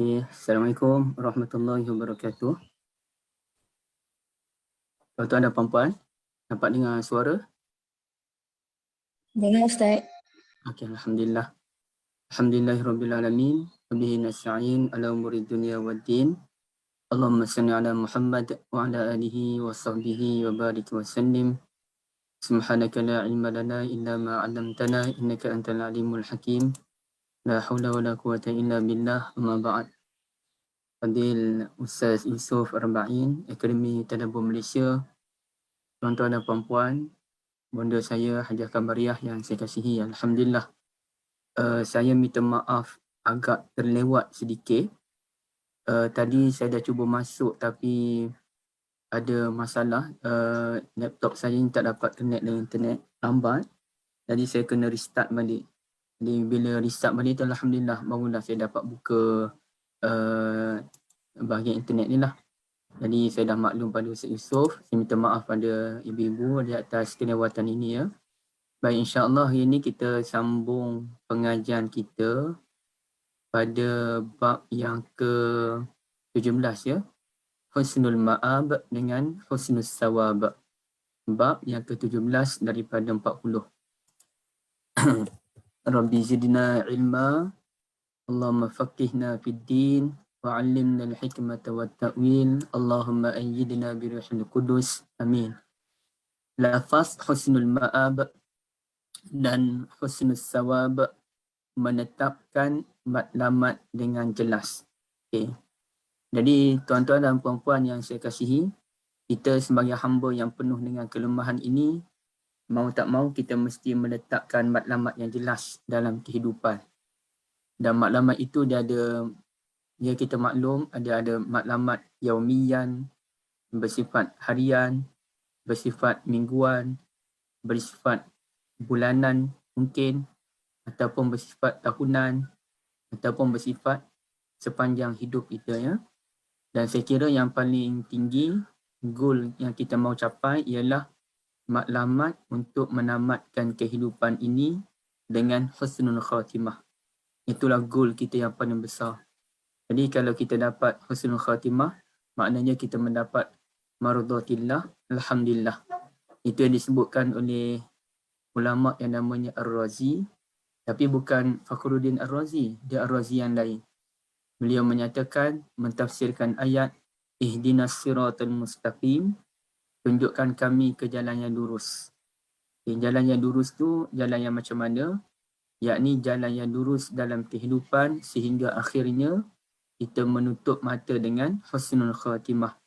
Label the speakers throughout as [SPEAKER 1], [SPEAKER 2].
[SPEAKER 1] Assalamualaikum warahmatullahi wabarakatuh. Tuan-tuan dan puan-puan, dapat dengar suara?
[SPEAKER 2] Dengar Ustaz.
[SPEAKER 1] Okey, alhamdulillah. Alhamdulillahirabbil wabihi nasta'in ala umuri dunya waddin. Allahumma salli ala Muhammad wa ala alihi wa sahbihi wa barik wa sallim. Subhanaka la ilma lana illa ma 'allamtana innaka antal alimul hakim. La haula wa la quwwata illa billah. Amma ba'd. Fadil Ustaz Yusof Arba'in, Akademi Tadabbur Malaysia. Tuan-tuan dan puan-puan, bonda saya Hajah Kamariah yang saya kasihi, alhamdulillah. Saya minta maaf agak terlewat sedikit. Tadi saya dah cuba masuk tapi ada masalah. Laptop saya ni tak dapat connect dengan internet, lambat. Jadi saya kena restart balik. Jadi bila restart balik tu alhamdulillah barulah saya dapat buka bahagian internet ni lah. Jadi saya dah maklum pada Ustaz Yusof. Saya minta maaf pada ibu-ibu di atas kelewatan ini ya. Baik, insya-Allah hari ini kita sambung pengajian kita pada bab yang ke-17 ya. Husnul Ma'ab dengan Husnul Sawab. Bab yang ke-17 daripada 40. Rabbi zidna ilma, Allahumma faqihna fid din, wa'allimna al-hikmata wat ta'wil, Allahumma ayyidna bi ruhil qudus. Amin. Lafaz Husnul Ma'ab dan Husnul Sawab menetapkan matlamat dengan jelas. Okay. Jadi tuan-tuan dan puan-puan yang saya kasihi, kita sebagai hamba yang penuh dengan kelemahan ini, mau tak mau kita mesti meletakkan matlamat yang jelas dalam kehidupan. Dan matlamat itu dia kita maklum ada matlamat yaumiyan, bersifat harian, bersifat mingguan, bersifat bulanan mungkin, ataupun bersifat tahunan, ataupun bersifat sepanjang hidup kita ya. Dan saya kira yang paling tinggi, goal yang kita mau capai ialah matlamat untuk menamatkan kehidupan ini dengan husnul khatimah. Itulah goal kita yang paling besar. Jadi kalau kita dapat husnul khatimah, maknanya kita mendapat mardatillah, alhamdulillah. Itu yang disebutkan oleh ulama yang namanya Ar-Razi, tapi bukan Fakhruddin Ar-Razi, dia Ar-Razi yang lain. Beliau menyatakan, mentafsirkan ayat ihdinas siratal mustaqim, tunjukkan kami ke jalan yang lurus. Jalan yang lurus tu jalan yang macam mana? Yakni jalan yang lurus dalam kehidupan sehingga akhirnya kita menutup mata dengan husnul khatimah,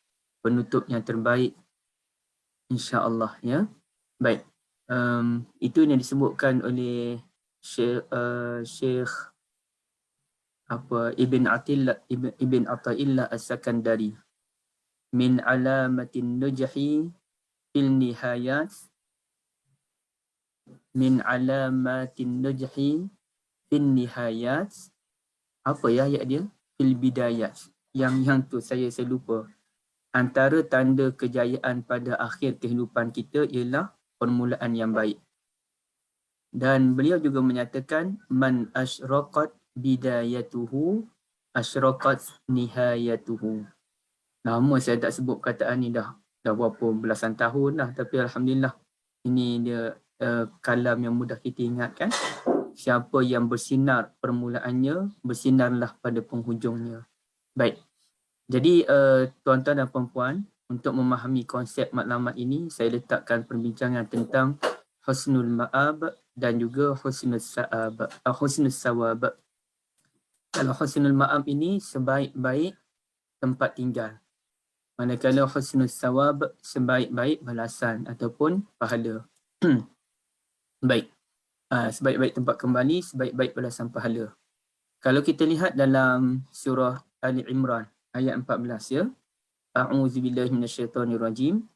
[SPEAKER 1] penutup yang terbaik insya-Allah ya. Baik. Itu yang disebutkan oleh Syekh Ibn Athaillah As-Sakandari, min alamatin nujhi fil nihayat, min alamatin nujhi fil nihayat. Apa ya ayat dia? Fil bidayat. Yang tu saya lupa. Antara tanda kejayaan pada akhir kehidupan kita ialah permulaan yang baik. Dan beliau juga menyatakan man asyraqat bidayatuhu asyraqat nihayatuhu. Lama saya tak sebut perkataan ni dah berapa belasan tahun dah, tapi alhamdulillah ini dia kalam yang mudah kita ingatkan. Siapa yang bersinar permulaannya, bersinarlah pada penghujungnya. Baik. Jadi tuan-tuan dan puan-puan, untuk memahami konsep matlamat ini, saya letakkan perbincangan tentang husnul ma'ab dan juga husnul sawab. Kalau husnul ma'ab ini sebaik-baik tempat tinggal. Manakala husnul sawab sebaik-baik balasan ataupun pahala. Baik. Sebaik-baik tempat kembali, sebaik-baik balasan pahala. Kalau kita lihat dalam surah Ali Imran ayat 14 ya. A'udzubillahi minasyaitonirrajim.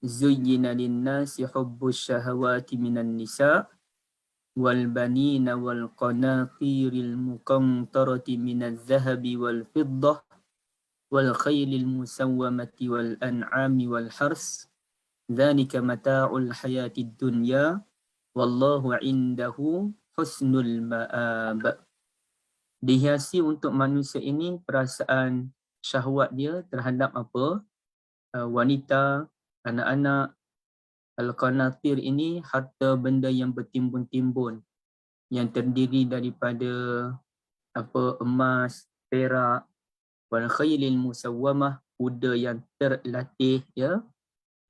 [SPEAKER 1] Zuyyina lin-nasi hubbus syahawati minan nisa' wal banina wal qanatiril muqantarati minadh dhahabi wal fiddah wal khaylil musawwamati wal an'ami wal hars. Dzalika mata'ul hayatid dunya wallahu 'indahu husnul ma'ab. Dihiasi untuk manusia ini perasaan syahwat dia terhadap apa? Wanita, anak-anak. Al-Qanatir ini harta benda yang bertimbun-timbun, yang terdiri daripada emas, perak, wal khaylil musawwamah, kuda yang terlatih, ya,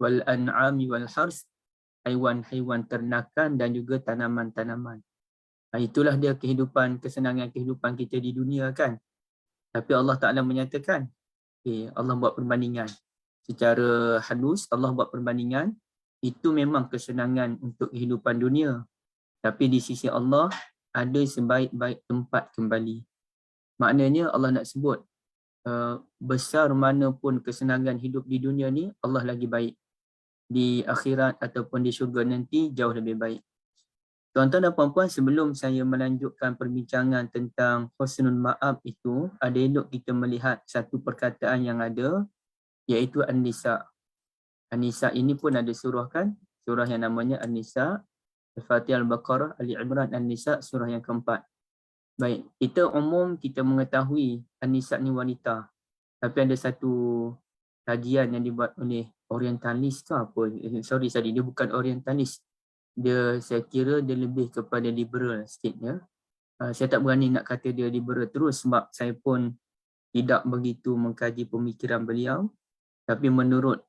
[SPEAKER 1] wal an'ami wal hars, haiwan-haiwan ternakan dan juga tanaman-tanaman. Itulah dia kehidupan, kesenangan kehidupan kita di dunia kan. Tapi Allah Ta'ala menyatakan, Allah buat perbandingan. Secara halus Allah buat perbandingan, itu memang kesenangan untuk kehidupan dunia. Tapi di sisi Allah ada sebaik-baik tempat kembali. Maknanya Allah nak sebut, besar mana pun kesenangan hidup di dunia ni, Allah lagi baik. Di akhirat ataupun di syurga nanti jauh lebih baik. Tuan-tuan dan puan-puan, sebelum saya melanjutkan perbincangan tentang husnul ma'ab itu, ada elok kita melihat satu perkataan yang ada, iaitu An-Nisa. An-Nisa ini pun ada surah kan? Surah yang namanya An-Nisa, Al-Fatihah, Al-Baqarah, Ali Imran, An-Nisa, surah yang keempat. Baik, kita umum kita mengetahui An-Nisa ni wanita. Tapi ada satu kajian yang dibuat oleh orientalis ke apa? Sorry, dia bukan orientalis. Saya kira dia lebih kepada liberal sikit, ya. Saya tak berani nak kata dia liberal terus sebab saya pun tidak begitu mengkaji pemikiran beliau. Tapi menurut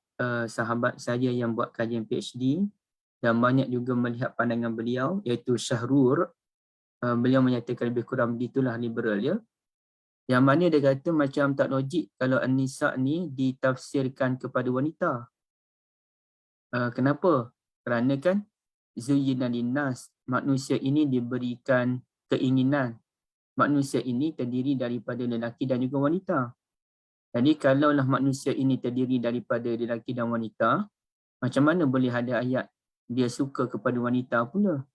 [SPEAKER 1] sahabat saya yang buat kajian PhD dan banyak juga melihat pandangan beliau, iaitu Syahrur, beliau menyatakan lebih kurang begitulah liberal, ya. Yang mana dia kata macam tak logik kalau An-Nisa ni ditafsirkan kepada wanita. Kenapa? Kerana kan Zuyyina linnas, manusia ini diberikan keinginan. Manusia ini terdiri daripada lelaki dan juga wanita. Jadi kalaulah manusia ini terdiri daripada lelaki dan wanita, macam mana boleh ada ayat dia suka kepada wanita pula?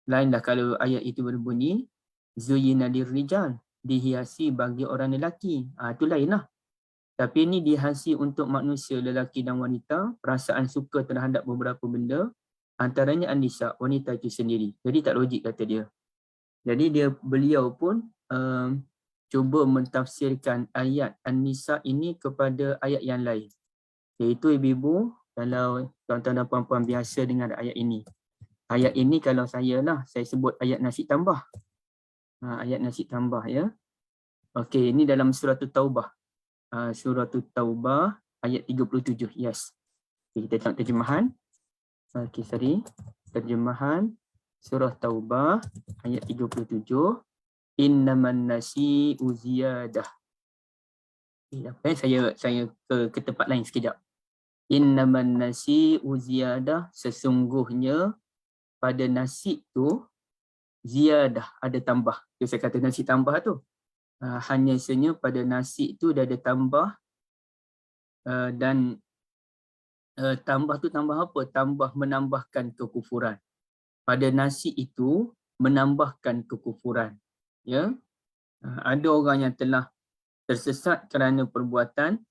[SPEAKER 1] Lainlah kalau ayat itu berbunyi Zuyyina lirrijal, dihiasi bagi orang lelaki. Itu lainlah. Tapi ini dihiasi untuk manusia, lelaki dan wanita, perasaan suka terhadap beberapa benda, antaranya An-Nisa, wanita itu sendiri. Jadi tak logik kata dia. Jadi beliau pun cuba mentafsirkan ayat An-Nisa ini kepada ayat yang lain. Iaitu ibu-ibu, kalau tuan-tuan dan puan-puan biasa dengan ayat ini. Ayat ini kalau saya sebut ayat nasi tambah. Ayat nasi tambah, ya. Okey, ini dalam surah Taubah. Surah Taubah ayat 37. Yes. Okay, kita tengok terjemahan. Terjemahan surah Taubah ayat 37. Innaman nasi'u ziyadah. Saya ke tempat lain sekejap. Innaman nasi'u ziyadah, sesungguhnya pada nasi tu ziyadah, ada tambah. Saya kata nasi tambah tu. Hanya sahaja pada nasi tu dia ada tambah, dan tambah tu tambah apa? Tambah menambahkan kekufuran. Pada nasi itu menambahkan kekufuran. Ya, ada orang yang telah tersesat kerana perbuatan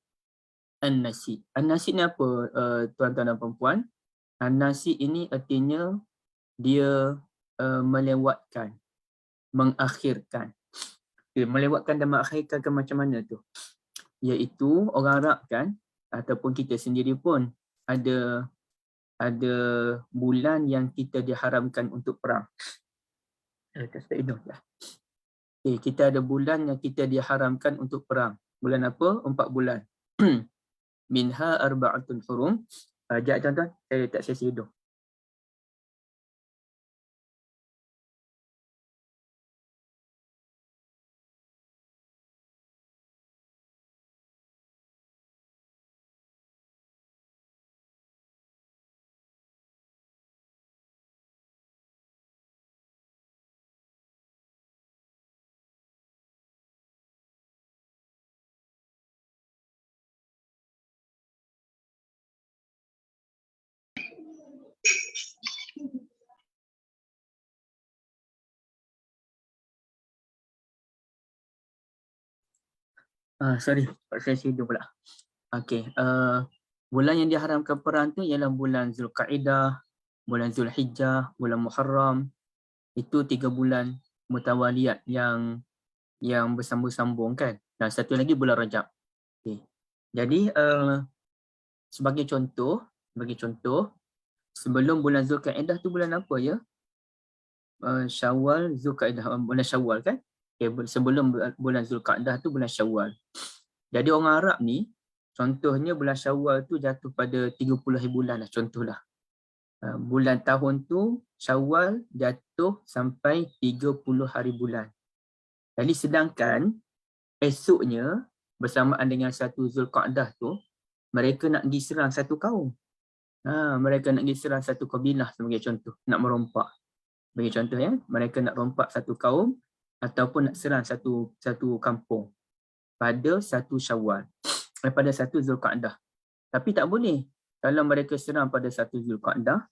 [SPEAKER 1] an-nasi. An-nasi ni apa, tuan-tuan dan puan-puan? An-nasi ini artinya dia melewatkan, mengakhirkan. Melewatkan dan mengakhirkan ke macam mana tu? Iaitu orang Arab kan, ataupun kita sendiri pun ada bulan yang kita diharamkan untuk perang. Kita ada bulan yang kita diharamkan untuk perang. Bulan apa? 4 bulan. Minha arba'atun hurum. Sekejap tuan-tuan, saya tak sesi hidung. Sorry, saya hidung pula. Okey, bulan yang diharamkan perang tu ialah bulan Zulkaidah, bulan Zulhijjah, bulan Muharram. Itu 3 bulan mutawaliyat yang bersambung-sambung kan. Dan satu lagi bulan Rajab. Okay. Jadi sebagai contoh, sebelum bulan Zulkaidah tu bulan apa ya? Syawal, Zulkaidah, bulan Syawal kan? Okay, sebelum bulan Zulkaidah tu bulan Syawal. Jadi orang Arab ni, contohnya bulan Syawal tu jatuh pada 30 hari bulan lah, contohlah. Bulan tahun tu Syawal jatuh sampai 30 hari bulan. Jadi sedangkan esoknya bersamaan dengan satu Zulkaidah tu, mereka nak diserang satu kaum. Mereka nak diserang satu kabilah sebagai contoh, nak merompak. Sebagai contoh ya, mereka nak rompak satu kaum ataupun nak serang satu kampung pada satu Syawal, pada satu Zulkaidah. Tapi tak boleh. Kalau mereka serang pada satu Zulkaidah,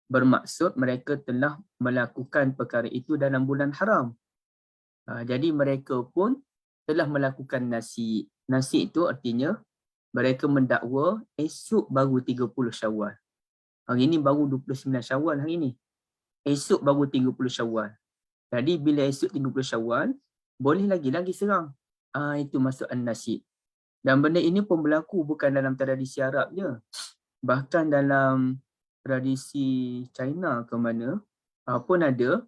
[SPEAKER 1] bermaksud mereka telah melakukan perkara itu dalam bulan haram. Jadi mereka pun telah melakukan nasi. Nasi itu artinya mereka mendakwa esok baru 30 Syawal. Hari ini baru 29 Syawal hari ini. Esok baru 30 Syawal. Jadi bila esok 30 Syawal, boleh lagi serang. Itu masuk an-nasib. Dan benda ini pun berlaku bukan dalam tradisi Arab je. Bahkan dalam tradisi China ke mana, pun ada,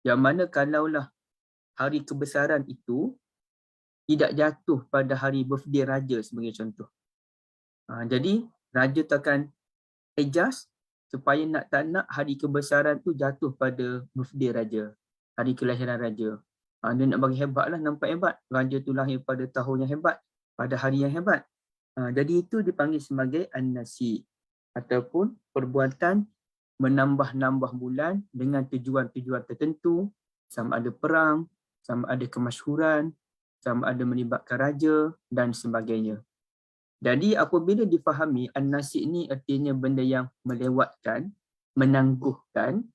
[SPEAKER 1] yang mana kalaulah hari kebesaran itu tidak jatuh pada hari birthday raja sebagai contoh. Jadi raja tu akan adjust supaya nak tak nak hari kebesaran tu jatuh pada birthday raja, hari kelahiran raja. Dia nak bagi hebat lah, nampak hebat. Raja tu lahir pada tahun yang hebat, pada hari yang hebat. Jadi itu dipanggil sebagai an-nasi, ataupun perbuatan menambah-nambah bulan dengan tujuan-tujuan tertentu, sama ada perang, sama ada kemasyhuran, sama ada melibatkan raja dan sebagainya. Jadi apabila difahami an-nasi ni artinya benda yang melewatkan, menangguhkan,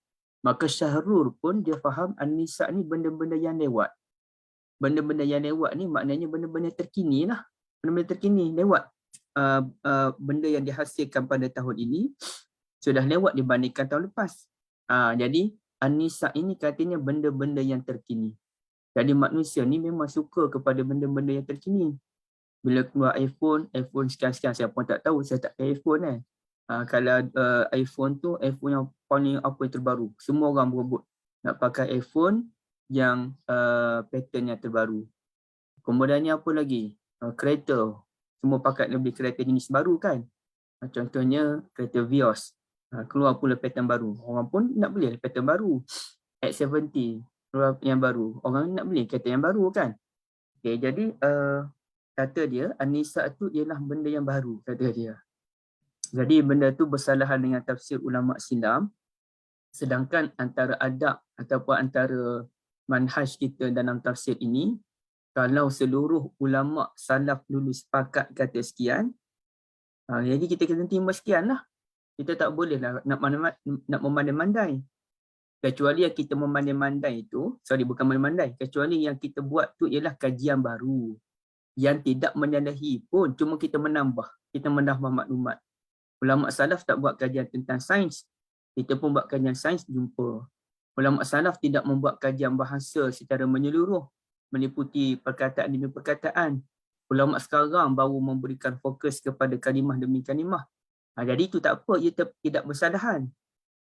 [SPEAKER 1] maka Syahrul pun dia faham an-nisa ni benda-benda yang lewat. Benda-benda yang lewat ni maknanya benda-benda terkini lah. Benda-benda terkini, lewat. Benda yang dihasilkan pada tahun ini sudah lewat dibandingkan tahun lepas. Jadi an-nisa ini katanya benda-benda yang terkini. Jadi manusia ni memang suka kepada benda-benda yang terkini. Bila keluar iPhone sekarang siapa pun tak tahu, saya tak pakai iPhone . Kalau iPhone tu, iPhone yang paling apa yang terbaru. Semua orang berebut nak pakai iPhone yang pattern yang terbaru. Kemudiannya apa lagi? Kereta. Semua pakai lebih kereta jenis baru kan. Contohnya kereta Vios. Keluar pula pattern baru. Orang pun nak beli pattern baru. X70 keluar yang baru. Orang nak beli kereta yang baru kan. Okay, jadi kata dia, an-nisa tu ialah benda yang baru, kata dia. Jadi benda tu bersalahan dengan tafsir ulama silam, sedangkan antara adab ataupun antara manhaj kita dalam tafsir ini, kalau seluruh ulama salaf dulu sepakat kata sekian, jadi kita kena terima sekian lah. Kita tak boleh lah nak memandai-mandai. Kecuali yang kita memandai-mandai itu, bukan memandai, kecuali yang kita buat tu ialah kajian baru yang tidak menyalahi pun, cuma kita menambah maklumat. Ulama salaf tak buat kajian tentang sains, kita pun buat kajian sains, jumpa. Ulama salaf tidak membuat kajian bahasa secara menyeluruh, meliputi perkataan demi perkataan. Ulama sekarang baru memberikan fokus kepada kalimah demi kalimah. Jadi itu tak apa, ia tidak bersalahan.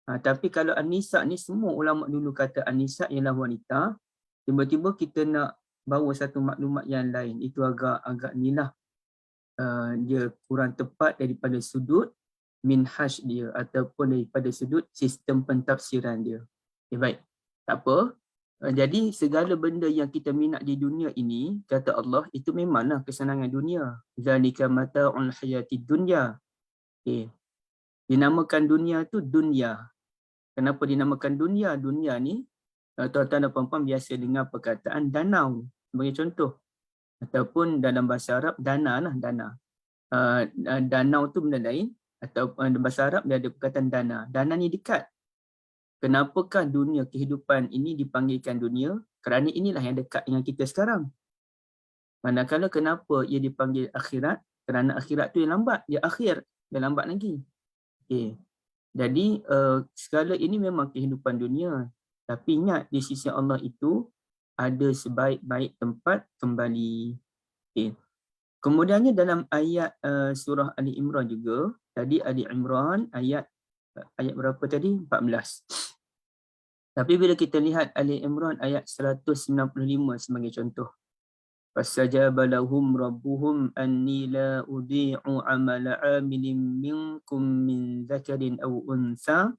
[SPEAKER 1] Tapi kalau an-nisa ni, semua ulama dulu kata an-nisa ialah wanita, tiba-tiba kita nak bawa satu maklumat yang lain, itu agak nilah dia kurang tepat daripada sudut minhaj dia ataupun daripada sudut sistem pentafsiran dia. Baik, tak apa. Jadi segala benda yang kita minat di dunia ini, kata Allah, itu memanglah kesenangan dunia. Zalika mata'ul hayatid dunya. Dinamakan dunia tu dunya. Kenapa dinamakan dunia? Dunia ni tuan-tuan dan puan-puan biasa dengar perkataan danau sebagai contoh, ataupun dalam bahasa Arab dana lah, dana. Danau tu benda lain, atau dalam bahasa Arab dia ada perkataan dana. Dana ni dekat. Kenapakah dunia kehidupan ini dipanggilkan dunia? Kerana inilah yang dekat dengan kita sekarang. Manakala kenapa ia dipanggil akhirat? Kerana akhirat tu yang lambat, dia akhir, dia lambat lagi. Jadi segala ini memang kehidupan dunia. Tapi ingat, di sisi Allah itu ada sebaik-baik tempat kembali. Okay. Kemudiannya dalam ayat surah Ali Imran juga, tadi Ali Imran ayat berapa tadi? 14. Tapi bila kita lihat Ali Imran ayat 195 sebagai contoh. Fastajaba lahum rabbuhum anni la udhi'u amala 'amilin minkum min dzakarin aw unsa.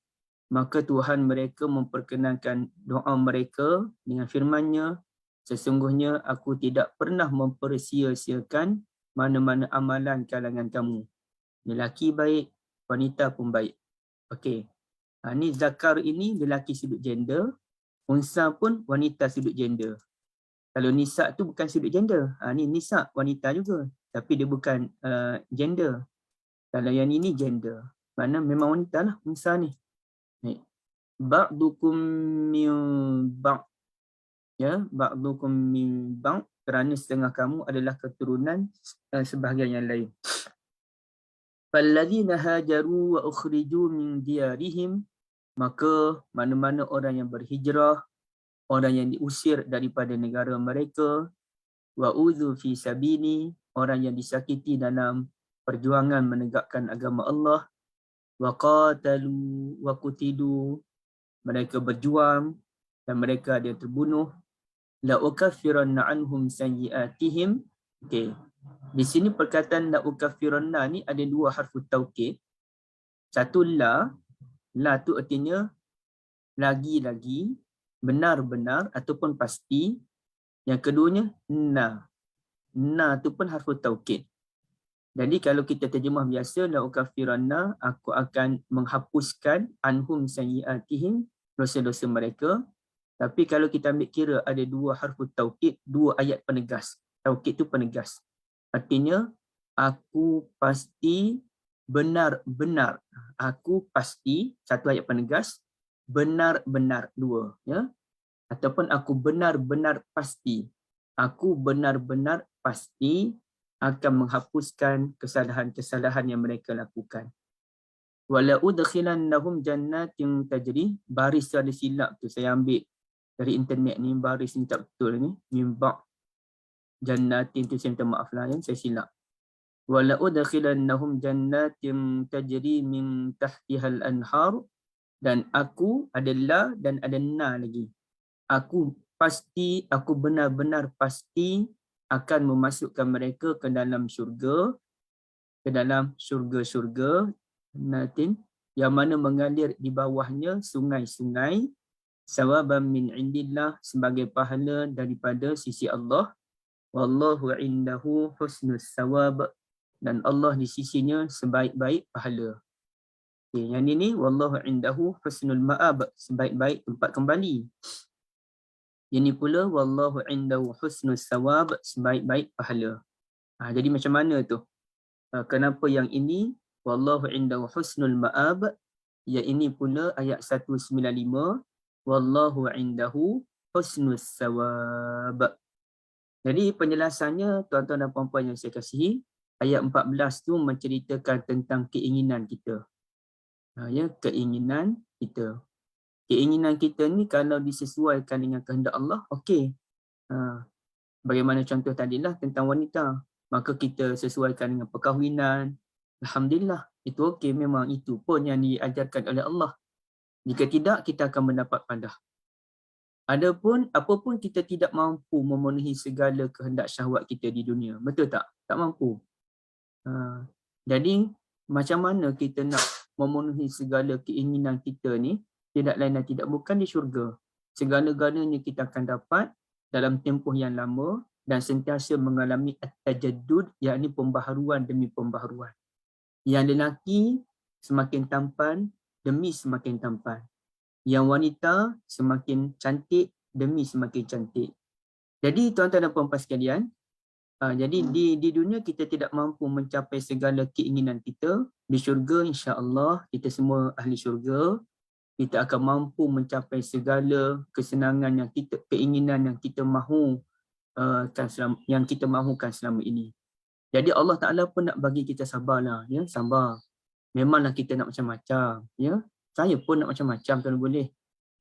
[SPEAKER 1] Maka Tuhan mereka memperkenankan doa mereka dengan firman-Nya, sesungguhnya aku tidak pernah mempersia-siakan mana-mana amalan kalangan kamu. Lelaki baik, wanita pun baik. Okey. Ni zakar ini lelaki sudut gender, unsa pun wanita sudut gender. Kalau nisa tu bukan sudut gender. Ni nisa wanita juga, tapi dia bukan gender. Kalau yang ini gender. Mana memang wanita lah unsa ni. Ba'dukum min ba'. Ya, ba'dukum min ba', kerana setengah kamu adalah keturunan sebahagian yang lain. Falladzina hajaru wa ukhriju min diyarihim, maka mana-mana orang yang berhijrah, orang yang diusir daripada negara mereka, wa udzu fi sabili, orang yang disakiti dalam perjuangan menegakkan agama Allah, wa qatalu wa qutilu, mereka berjuang dan mereka ada terbunuh, la ukaffiranna anhum sayyi'atihim. Okey. Di sini perkataan la ukaffiranna ni ada dua harfu taukid. Satu la tu artinya lagi-lagi, benar-benar ataupun pasti. Yang keduanya na tu pun harfu taukid. Jadi kalau kita terjemah biasa, la ukaffiranna, aku akan menghapuskan anhum sayyi'atihim, dosa-dosa mereka. Tapi kalau kita ambil kira ada dua harfu taukid, dua ayat penegas. Taukid tu penegas. Artinya aku pasti benar-benar. Aku pasti, satu ayat penegas, benar-benar, dua, ya. Ataupun aku benar-benar pasti. Aku benar-benar pasti akan menghapuskan kesalahan-kesalahan yang mereka lakukan. Wala udkhilannahum jannatin tajri, baris ada silap tu saya ambil dari internet ni, baris ni tak betul ni, mimba' jannatin tu saya minta maaf lah ya, saya silap. Wala udkhilannahum jannatin tajri min tahtihal anhar, dan aku adalah dan ada na lagi. Aku pasti, aku benar-benar pasti akan memasukkan mereka ke dalam syurga, ke dalam syurga-syurga natin yang mana mengalir di bawahnya sungai-sungai, sawaban min indillah, sebagai pahala daripada sisi Allah. Wallahu indahu husnus sawab, dan Allah di sisinya sebaik-baik pahala. Okay, yang ini wallahu indahu husnul ma'ab, sebaik-baik tempat kembali. Ini pula wallahu indahu husnus sawab, sebaik-baik pahala. Jadi macam mana tu? Kenapa yang ini wallahu indahu husnul ma'ab, yang ini pula ayat 195 wallahu indahu husnus sawab. Jadi penjelasannya tuan-tuan dan puan-puan yang saya kasihi, ayat 14 tu menceritakan tentang keinginan kita. Ya, keinginan kita. Keinginan kita ni kalau disesuaikan dengan kehendak Allah, okey. Bagaimana contoh tadilah tentang wanita, maka kita sesuaikan dengan perkahwinan. Alhamdulillah, itu okey, memang itu pun yang diajarkan oleh Allah. Jika tidak, kita akan mendapat padah. Adapun apapun kita tidak mampu memenuhi segala kehendak syahwat kita di dunia, betul tak? Tak mampu. Jadi macam mana kita nak memenuhi segala keinginan kita ni? Tidak lain dan tidak bukan di syurga. Segala-galanya kita akan dapat dalam tempoh yang lama dan sentiasa mengalami at-tajaddud, yakni pembaharuan demi pembaharuan. Yang lelaki semakin tampan demi semakin tampan. Yang wanita semakin cantik demi semakin cantik. Jadi tuan-tuan dan puan-puan sekalian, jadi di dunia kita tidak mampu mencapai segala keinginan kita. Di syurga insya-Allah kita semua ahli syurga. Kita akan mampu mencapai segala kesenangan yang kita, keinginan yang kita mahu yang kita mahukan selama ini. Jadi Allah Taala pun nak bagi kita sabarlah, ya, sabar. Memanglah kita nak macam-macam, ya. Saya pun nak macam-macam kalau boleh.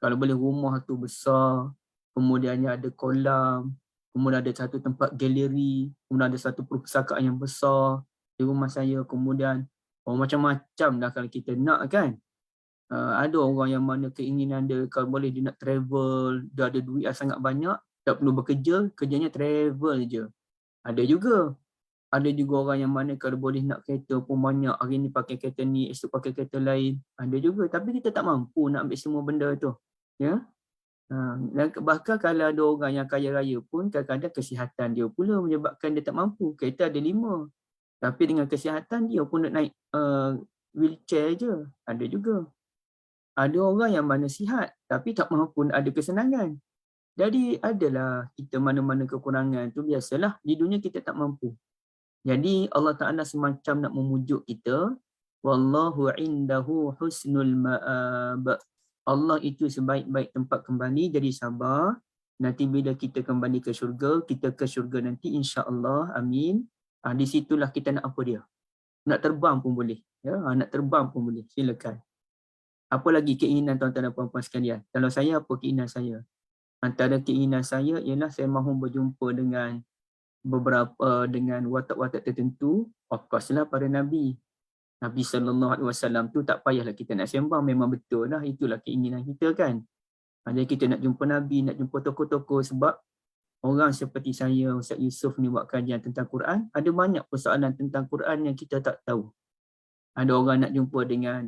[SPEAKER 1] Kalau boleh rumah tu besar, kemudiannya ada kolam, kemudian ada satu tempat galeri, kemudian ada satu perpustakaan yang besar di rumah saya, kemudian macam-macam dah kalau kita nak kan. Ada orang yang mana keinginan dia kalau boleh dia nak travel, dia ada duit yang sangat banyak, tak perlu bekerja, kerjanya travel je. Ada juga orang yang mana kalau boleh nak kereta pun banyak, hari ni pakai kereta ni, esok pakai kereta lain. Ada juga, tapi kita tak mampu nak ambil semua benda tu. Ya. Dan bahkan kalau ada orang yang kaya raya pun, kadang-kadang kesihatan dia pula menyebabkan dia tak mampu. Kereta ada 5, tapi dengan kesihatan dia pun nak naik wheelchair je. Ada juga. Ada orang yang mana sihat, tapi tak mampu ada kesenangan. Jadi adalah kita mana-mana kekurangan tu biasalah, di dunia kita tak mampu. Jadi Allah Ta'ala semacam nak memujuk kita, wallahu indahu husnul ma'ab. Allah itu sebaik-baik tempat kembali, jadi sabar. Nanti bila kita kembali ke syurga, kita ke syurga nanti insya-Allah, amin. Di situlah kita nak apa dia. Nak terbang pun boleh. Ya, nak terbang pun boleh. Silakan. Apa lagi keinginan tuan-tuan dan puan-puan sekalian? Kalau saya, apa keinginan saya? Antara keinginan saya ialah saya mahu berjumpa dengan dengan watak-watak tertentu. Of course lah para Nabi. Nabi SAW tu tak payahlah kita nak sembang, memang betul lah. Itulah keinginan kita kan. Jadi kita nak jumpa Nabi, nak jumpa tokoh-tokoh, sebab orang seperti saya, Ustaz Yusof ni buat kajian tentang Quran, ada banyak persoalan tentang Quran yang kita tak tahu. Ada orang nak jumpa dengan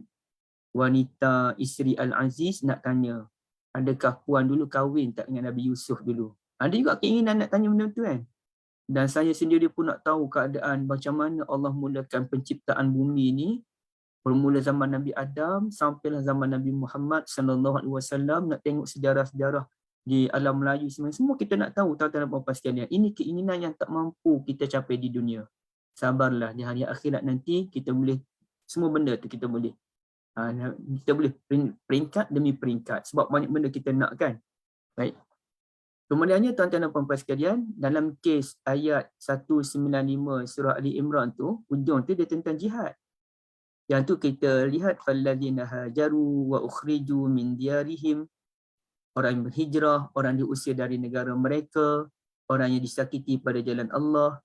[SPEAKER 1] wanita isteri Al-Aziz, nak tanya, adakah puan dulu kahwin tak dengan Nabi Yusuf dulu? Ada juga keinginan nak tanya benda tu kan. Dan saya sendiri pun nak tahu keadaan macam mana Allah mulakan penciptaan bumi ni, bermula zaman Nabi Adam sampailah zaman Nabi Muhammad SAW. Nak tengok sejarah-sejarah di alam Melayu semua kita nak tahu, tuan-tuan dan puan-puan sekalian. Ini keinginan yang tak mampu kita capai di dunia. Sabarlah, di hari akhirat nanti kita boleh, semua benda tu kita boleh. Kita boleh peringkat demi peringkat, sebab banyak benda kita nak kan. Baik. Kemudiannya tuan-tuan dan puan-puan sekalian, dalam kes ayat 195 surah Ali Imran tu, ujung tu dia tentang jihad. Yang tu kita lihat, falladzina hajaru wa ukhriju min diyarihim, orang yang berhijrah, orang diusir dari negara mereka, orang yang disakiti pada jalan Allah,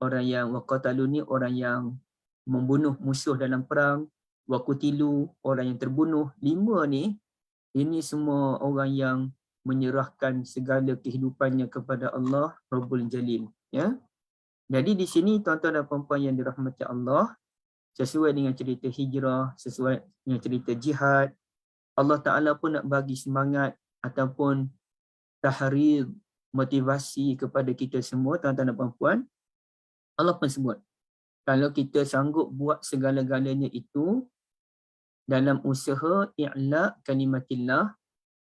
[SPEAKER 1] orang yang waqatalu ni orang yang membunuh musuh dalam perang, waqutilu orang yang terbunuh. 5 ni, ini semua orang yang menyerahkan segala kehidupannya kepada Allah Rabbul Jalil. Ya. Jadi di sini tuan-tuan dan puan-puan yang dirahmati Allah, sesuai dengan cerita hijrah, sesuai dengan cerita jihad, Allah Ta'ala pun nak bagi semangat ataupun tahrir, motivasi kepada kita semua, tuan-tuan dan puan-puan. Allah pun sebut, kalau kita sanggup buat segala-galanya itu dalam usaha i'la kalimatillah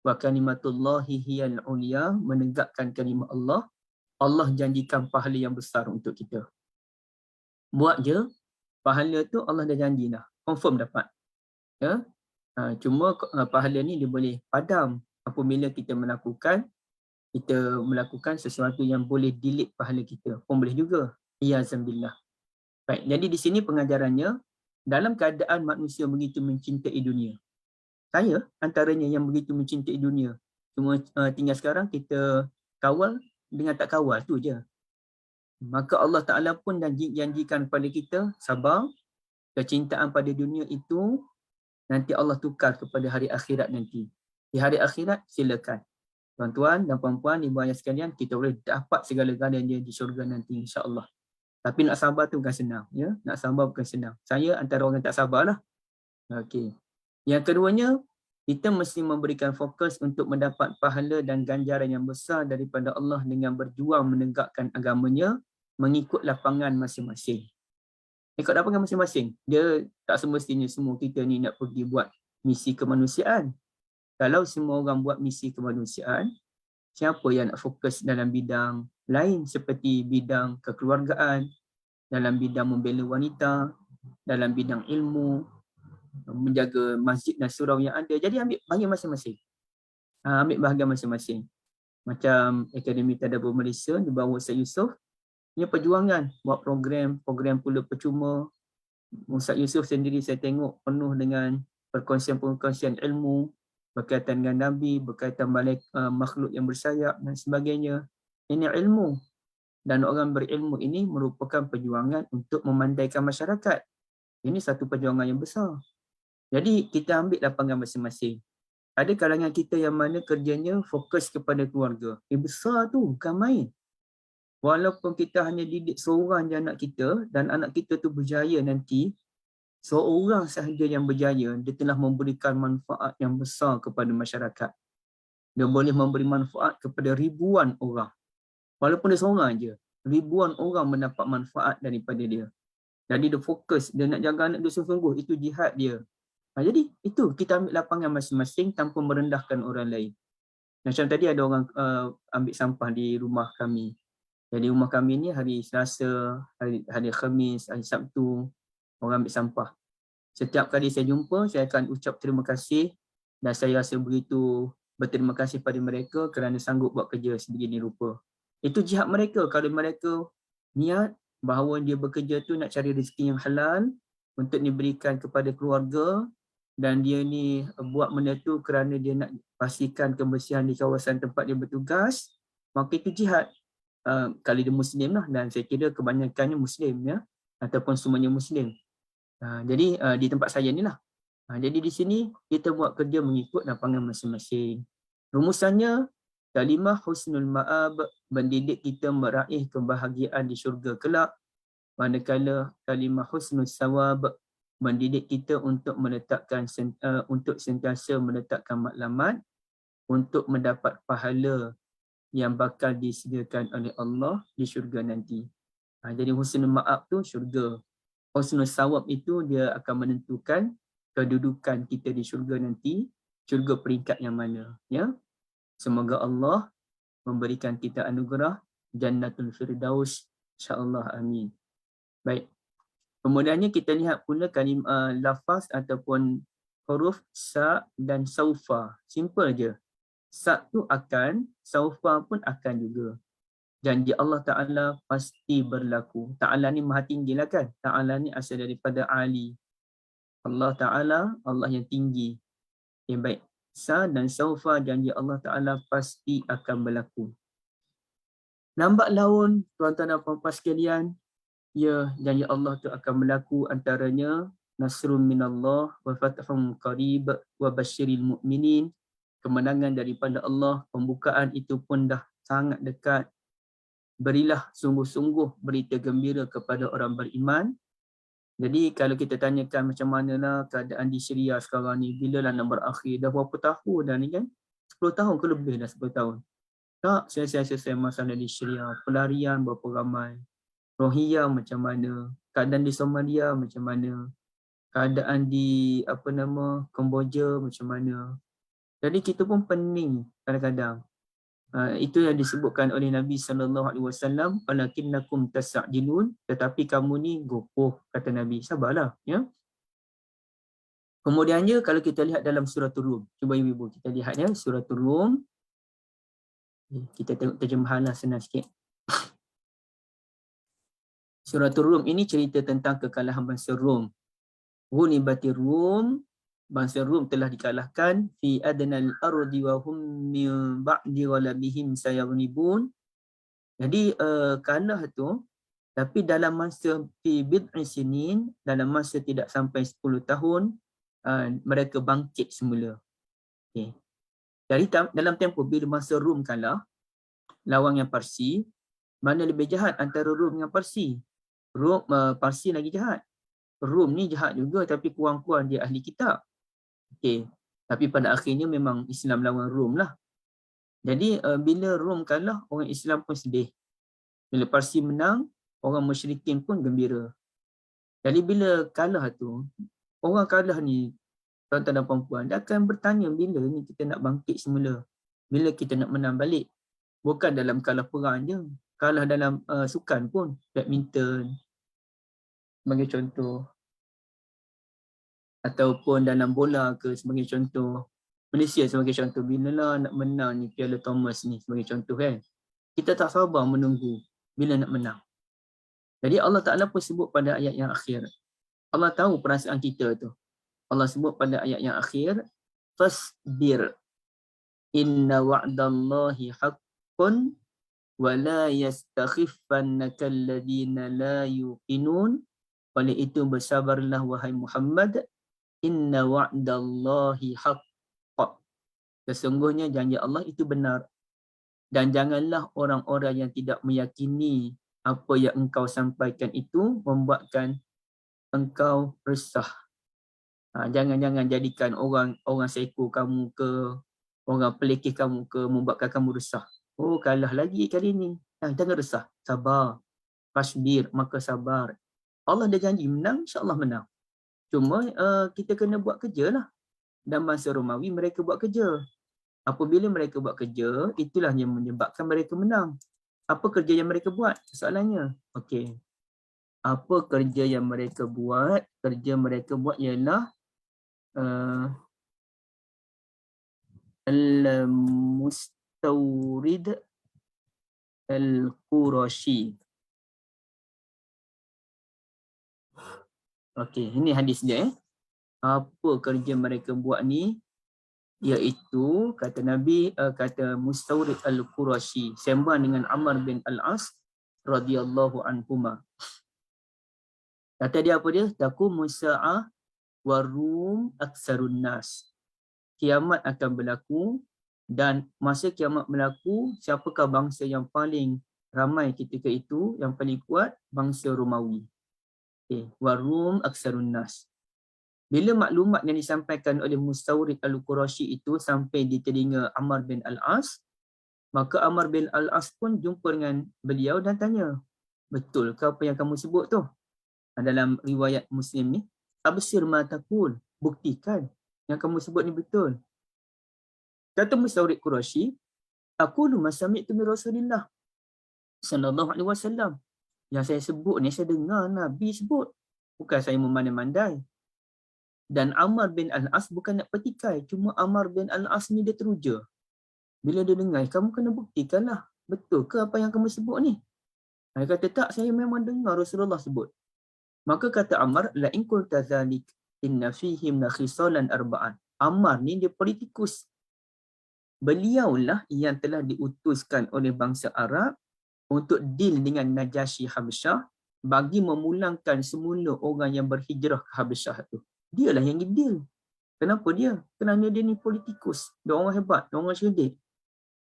[SPEAKER 1] wa kalimatullahi hiyal ulia, menegakkan kalimah Allah, Allah janjikan pahala yang besar untuk kita. Buat je, pahala tu Allah dah janji dah, confirm dapat. Ya? Cuma pahala ni dia boleh padam apabila kita melakukan sesuatu yang boleh delete pahala kita, pun boleh juga. Iyazambillah. Baik, jadi di sini pengajarannya, dalam keadaan manusia begitu mencintai dunia. Saya antaranya yang begitu mencintai dunia. Cuma tinggal sekarang kita kawal dengan tak kawal tu je. Maka Allah Ta'ala pun janjikan kepada kita, sabar, kecintaan pada dunia itu nanti Allah tukar kepada hari akhirat nanti. Di hari akhirat silakan. Tuan-tuan dan puan-puan, ibu ayah sekalian, kita boleh dapat segala-galanya di syurga nanti insya-Allah. Tapi nak sabar tu bukan senang. Ya? Nak sabar bukan senang. Saya antara orang yang tak sabarlah. Okey. Yang keduanya, kita mesti memberikan fokus untuk mendapat pahala dan ganjaran yang besar daripada Allah dengan berjuang menegakkan agamanya mengikut lapangan masing-masing. Ikut lapangan masing-masing. Dia tak semestinya semua kita ni nak pergi buat misi kemanusiaan. Kalau semua orang buat misi kemanusiaan, siapa yang nak fokus dalam bidang lain seperti bidang kekeluargaan, dalam bidang membela wanita, dalam bidang ilmu, menjaga masjid dan surau yang ada. Jadi ambil bahagian masing-masing. Ambil bahagian masing-masing. Macam Akademi Tadabbur Malaysia di bawah Ustaz Yusof, ini perjuangan buat program pula percuma. Ustaz Yusof sendiri saya tengok penuh dengan perkongsian-perkongsian ilmu, berkaitan dengan Nabi, berkaitan makhluk yang bersayap dan sebagainya. Ini ilmu. Dan orang berilmu ini merupakan perjuangan untuk memandaikan masyarakat. Ini satu perjuangan yang besar. Jadi kita ambil lapangan masing-masing. Ada kalangan kita yang mana kerjanya fokus kepada keluarga. Besar tu, bukan main. Walaupun kita hanya didik seorang je anak kita dan anak kita tu berjaya nanti, seorang sahaja yang berjaya, dia telah memberikan manfaat yang besar kepada masyarakat. Dia boleh memberi manfaat kepada ribuan orang. Walaupun dia seorang je, ribuan orang mendapat manfaat daripada dia. Jadi dia fokus, dia nak jaga anak dia sungguh-sungguh, itu jihad dia. Jadi itu, kita ambil lapangan masing-masing tanpa merendahkan orang lain. Macam tadi ada orang ambil sampah di rumah kami. Jadi rumah kami ni hari Selasa, hari Khamis, hari Sabtu, orang ambil sampah. Setiap kali saya jumpa, saya akan ucap terima kasih dan saya rasa begitu berterima kasih pada mereka kerana sanggup buat kerja sebegini rupa. Itu jihad mereka. Kalau mereka niat bahawa dia bekerja tu nak cari rezeki yang halal untuk diberikan kepada keluarga dan dia ni buat benda tu kerana dia nak pastikan kebersihan di kawasan tempat dia bertugas, maka itu jihad. Kalau dia Muslim lah, dan saya kira kebanyakannya Muslim ya, ataupun semuanya Muslim. Jadi di tempat saya ni lah. Jadi di sini kita buat kerja mengikut lapangan masing-masing. Rumusannya, kalimah husnul ma'ab mendidik kita meraih kebahagiaan di syurga kelak, manakala kalimah husnul sawab mendidik kita untuk untuk sentiasa meletakkan maklumat untuk mendapat pahala yang bakal disediakan oleh Allah di syurga nanti. Jadi husnul ma'ab tu syurga. Husnul sawab itu dia akan menentukan kedudukan kita di syurga nanti, syurga peringkat yang mana. Ya? Semoga Allah memberikan kita anugerah Jannatul Firdaus. InsyaAllah, amin. Baik. Kemudiannya kita lihat pula lafaz ataupun huruf sa dan saufa. Simple je. Sa tu akan, saufa pun akan juga. Janji Allah Ta'ala pasti berlaku. Ta'ala ni maha tinggi lah kan. Ta'ala ni asal daripada Ali. Allah Ta'ala, Allah yang tinggi. Okay, baik. Sa dan saufa, janji Allah Ta'ala pasti akan berlaku. Lambat laun, tuan-tuan dan puan-puan sekalian, ya, janji Allah tu akan berlaku, antaranya nasrun minallah wa fathun qarib wa basyiril mu'minin. Kemenangan daripada Allah, pembukaan itu pun dah sangat dekat. Berilah sungguh-sungguh berita gembira kepada orang beriman. Jadi kalau kita tanyakan macam manalah keadaan di Syria sekarang ni, bila lah nak berakhir, dah berapa tahun dah ni kan? 10 tahun ke lebih dah 10 tahun. Tak selesai-selesai masalah di Syria, pelarian berapa ramai. Rohingya macam mana, keadaan di Somalia macam mana, keadaan di Kemboja macam mana. Jadi kita pun pening kadang-kadang. Itu yang disebutkan oleh Nabi SAW, walakinnakum tas'jilun, tetapi kamu ni gopoh, kata Nabi. Sabarlah ya. Kemudiannya kalau kita lihat dalam surah Rum, cuba ibu-ibu kita lihat ya, surah Rum. Kita tengok terjemahanlah senang sikit. Surah Rum ini cerita tentang kekalahan bangsa Rom. Ghunibatir Rum, bangsa Rom telah dikalahkan fi adnal ardi wa hum min ba'di ghalabihim sayaghlibun. Jadi kalah tu, tapi dalam masa fi bid'i sinin, dalam masa tidak sampai 10 tahun, mereka bangkit semula. Okay. Jadi dalam tempoh bila masa Rom kalah lawan yang Parsi, mana lebih jahat antara Rom dengan Parsi? Parsi lagi jahat. Rom ni jahat juga tapi kurang-kurang dia ahli kitab. Okay. Tapi pada akhirnya memang Islam lawan Rom lah. Jadi bila Rom kalah, orang Islam pun sedih. Bila Parsi menang, orang musyrikin pun gembira. Jadi bila kalah tu, orang kalah ni, tuan-tuan dan puan-puan, dia akan bertanya bila ni kita nak bangkit semula. Bila kita nak menang balik. Bukan dalam kalah perang je. Kalah dalam sukan pun. Badminton, sebagai contoh. Ataupun dalam bola ke sebagai contoh. Malaysia sebagai contoh. Bila lah nak menang ni Piala Thomas ni sebagai contoh kan. Kita tak sabar menunggu bila nak menang. Jadi Allah Ta'ala pun sebut pada ayat yang akhir. Allah tahu perasaan kita tu. Allah sebut pada ayat yang akhir. fasbir inna wa'dallahi haqqun wa la yastakhiffannaka alladhina la yuqinun. Oleh itu bersabarlah wahai Muhammad, inna wa'dallahi haqq. Sesungguhnya janji Allah itu benar. Dan janganlah orang-orang yang tidak meyakini apa yang engkau sampaikan itu membuatkan engkau resah. Jangan-jangan jadikan orang seko kamu ke, orang pelikih kamu ke membuatkan kamu resah. Oh, kalah lagi kali ni. Jangan resah. Sabar. Fasbir, maka sabar. Allah dah janji menang, insya-Allah menang. Cuma kita kena buat kerja lah. Dan masa Romawi mereka buat kerja. Apabila mereka buat kerja, itulah yang menyebabkan mereka menang. Apa kerja yang mereka buat? Soalannya. Okey. Apa kerja yang mereka buat? Kerja mereka buat ialah Al-Mustawrid Al-Qurashi. Okey, ini hadis dia. Apa kerja mereka buat ni? Iaitu kata Nabi, kata Mustawrid Al-Qurashi sembang dengan Amr bin Al-As radhiyallahu anhuma. Kata dia apa dia? Taqumu sa'ah wa rum aksarun nas. Kiamat akan berlaku dan masa kiamat berlaku, siapakah bangsa yang paling ramai ketika itu, yang paling kuat? Bangsa Romawi. Okay. Wa rum aksarun nas. Bila maklumat yang disampaikan oleh Mustawrid Al-Qurashi itu sampai di telinga Amr bin Al-As, maka Amr bin Al-As pun jumpa dengan beliau dan tanya, betul ke apa yang kamu sebut tu? Dalam riwayat Muslim ni, absir ma taqul, buktikan yang kamu sebut ni betul. Kata Mustawrid Qurashi, aku lu masami'tu min Rasulillah sallallahu alaihi wasallam. Yang saya sebut ni saya dengar Nabi sebut. Bukan saya memandai-mandai. Dan Amr bin Al-As bukan nak petikai, cuma Amr bin Al-As ni dia teruja. Bila dia dengar, kamu kena buktikanlah, betul ke apa yang kamu sebut ni? Dia kata, tak, saya memang dengar Rasulullah sebut. Maka kata Amr, la in qulta dzalik inna fihim la khisalan arba'an. Amr ni dia politikus. Beliaulah yang telah diutuskan oleh bangsa Arab untuk deal dengan Najasyi Habsyah bagi memulangkan semula orang yang berhijrah ke Habsyah tu. Dialah yang deal. Kenapa dia? Kerana dia ni politikus. Dia orang hebat, dia orang cerdik.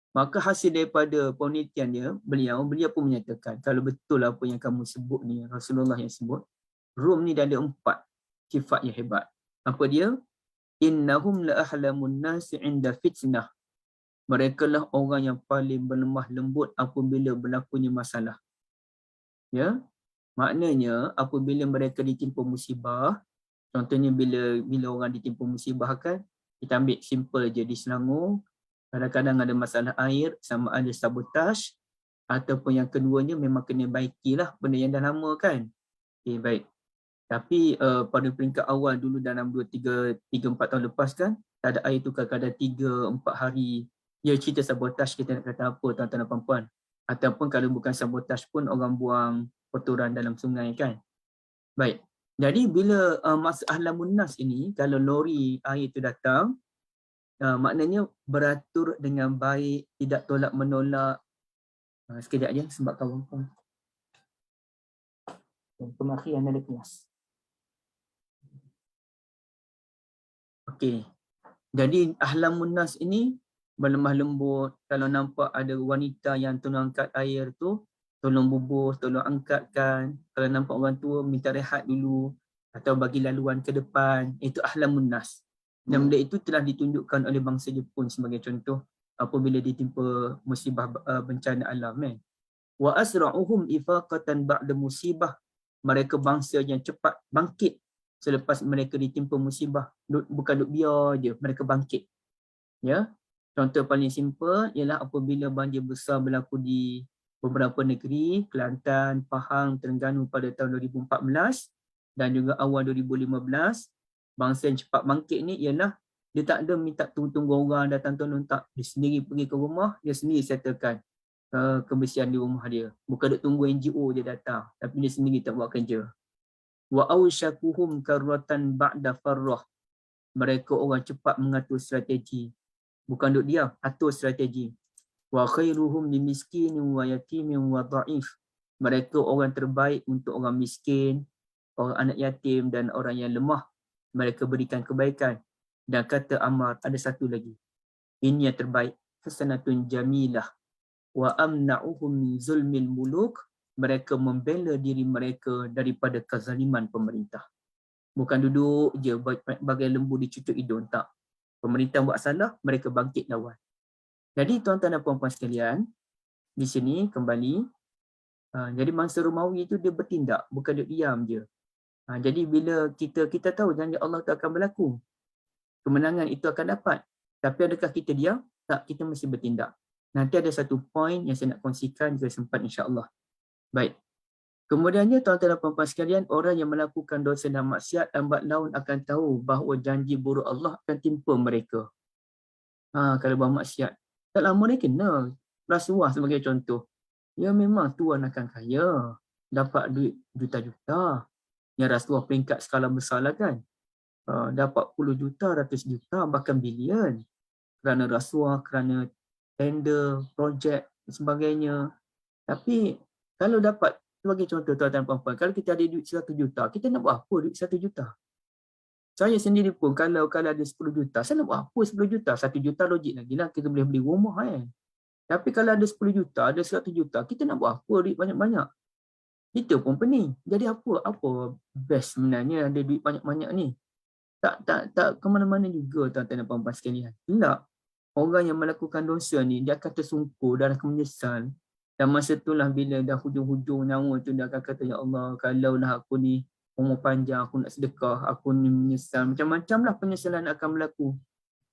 [SPEAKER 1] Maka hasil daripada penelitian dia, beliau pun menyatakan, kalau betul apa yang kamu sebut ni, Rasulullah yang sebut, Rom ni dah ada 4 sifat yang hebat. Apa dia? Innahum la ahlamun nasi 'inda fitnah. Mereka lah orang yang paling berlemah lembut apabila berlakunya masalah. Ya? Maknanya apabila mereka ditimpa musibah, contohnya bila orang ditimpa musibah kan, kita ambil simple je di Selangor, kadang-kadang ada masalah air, sama ada sabotaj, ataupun yang keduanya memang kena baikilah benda yang dah lama kan. Okay, baik. Tapi pada peringkat awal dulu dalam 3-4 tahun lepas kan, tak ada air tu kadang-kadang 3-4 hari. Ya, cerita sabotaj kita nak kata apa tuan-tuan dan puan-puan. Ataupun kalau bukan sabotaj pun orang buang kotoran dalam sungai kan. Baik. Jadi bila masa Ahlamun Nas ini, kalau lori air itu datang, maknanya beratur dengan baik, tidak tolak menolak. Sekejap je sebab kawan-kawan. Pemakhiran ada kelas. Okey. Jadi Ahlamun Nas ini berlemah lembut. Kalau nampak ada wanita yang tolong angkat air tu, tolong bubuh, tolong angkatkan. Kalau nampak orang tua, minta rehat dulu atau bagi laluan ke depan. Itu Ahlamun Nas. Dan benda itu telah ditunjukkan oleh bangsa Jepun sebagai contoh apabila ditimpa musibah bencana alam. Wa asra'uhum ifaqatan ba'da musibah. Mereka bangsa yang cepat bangkit selepas mereka ditimpa musibah. Bukan duk biar je, mereka bangkit. Ya. Contoh paling simple ialah apabila banjir besar berlaku di beberapa negeri, Kelantan, Pahang, Terengganu pada tahun 2014 dan juga awal 2015, bangsa yang cepat bangkit ni ialah dia tak ada minta tunggu orang datang tolong, tak. Dia sendiri pergi ke rumah, dia sendiri settlekan kebersihan di rumah dia. Bukan duk tunggu NGO je datang, tapi dia sendiri tak buat kerja. Wa awsyakuhum karratan ba'da farrah. Mereka orang cepat mengatur strategi. Bukan duduk diam, atur strategi. Wa khairuhum limiskinin wa yatimin wa dha'if. Mereka orang terbaik untuk orang miskin, orang anak yatim dan orang yang lemah. Mereka berikan kebaikan. Dan kata Ammar, ada satu lagi. Ini yang terbaik. Hasanatun jamilah. Wa amna'uhum min zulmil muluk. Mereka membela diri mereka daripada kezaliman pemerintah. Bukan duduk je bagai lembu dicucuk hidung. Tak. Pemerintah buat salah, mereka bangkit lawan. Jadi tuan-tuan dan puan-puan sekalian, di sini kembali, jadi mangsa Romawi itu dia bertindak, bukan dia diam je. Jadi bila kita tahu janji Allah itu akan berlaku, kemenangan itu akan dapat. Tapi adakah kita diam? Tak, kita mesti bertindak. Nanti ada satu poin yang saya nak kongsikan jika sempat insya-Allah. Baik. Kemudiannya tuan-tuan dan puan-puan sekalian, orang yang melakukan dosa dan maksiat lambat laun akan tahu bahawa janji buruk Allah akan timpa mereka. Kalau buat maksiat, tak lama dia kena rasuah sebagai contoh. Ya memang tuan akan kaya, dapat duit juta-juta. Yang rasuah peringkat skala besar lah kan. Dapat puluh juta, ratus juta, bahkan bilion. Kerana rasuah, kerana tender, projek dan sebagainya. Tapi kalau dapat, sebagai contoh tuan-tuan dan puan-puan, kalau kita ada duit 100 juta, kita nak buat apa duit 1 juta? Saya sendiri pun kalau ada 10 juta, saya nak buat apa 10 juta? 1 juta logik lagi lah, kita boleh beli rumah kan. Tapi kalau ada 10 juta, ada 100 juta, kita nak buat apa duit banyak-banyak? Kita pun pening. Jadi apa best sebenarnya ada duit banyak-banyak ni? Tak ke mana-mana juga tuan-tuan dan puan-puan sekalian. Tak. Orang yang melakukan dosa ni, dia akan tersungkur dan akan menyesal. Dan masa itulah bila dah hujung-hujung nyawa tu, dia akan kata, ya Allah, kalau lah aku ni umur panjang, aku nak sedekah, aku ni menyesal. Macam-macam lah penyesalan akan berlaku.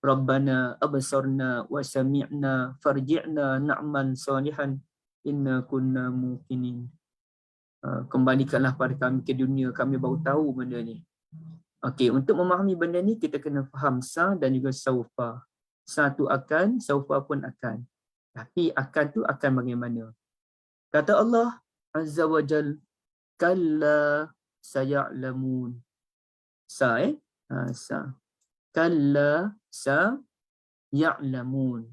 [SPEAKER 1] Rabbana absarna wa sami'na farji'na na'man salihan inna kunna muqinin. Kembalikanlah pada kami ke dunia, kami baru tahu benda ni. Okey, untuk memahami benda ni, kita kena faham sa dan juga saufa. Sa tu akan, saufa pun akan. Tapi akan tu akan bagaimana? Kata Allah Azza wa Jal, kalla saya'lamun. Sa sa. Kalla saya'lamun.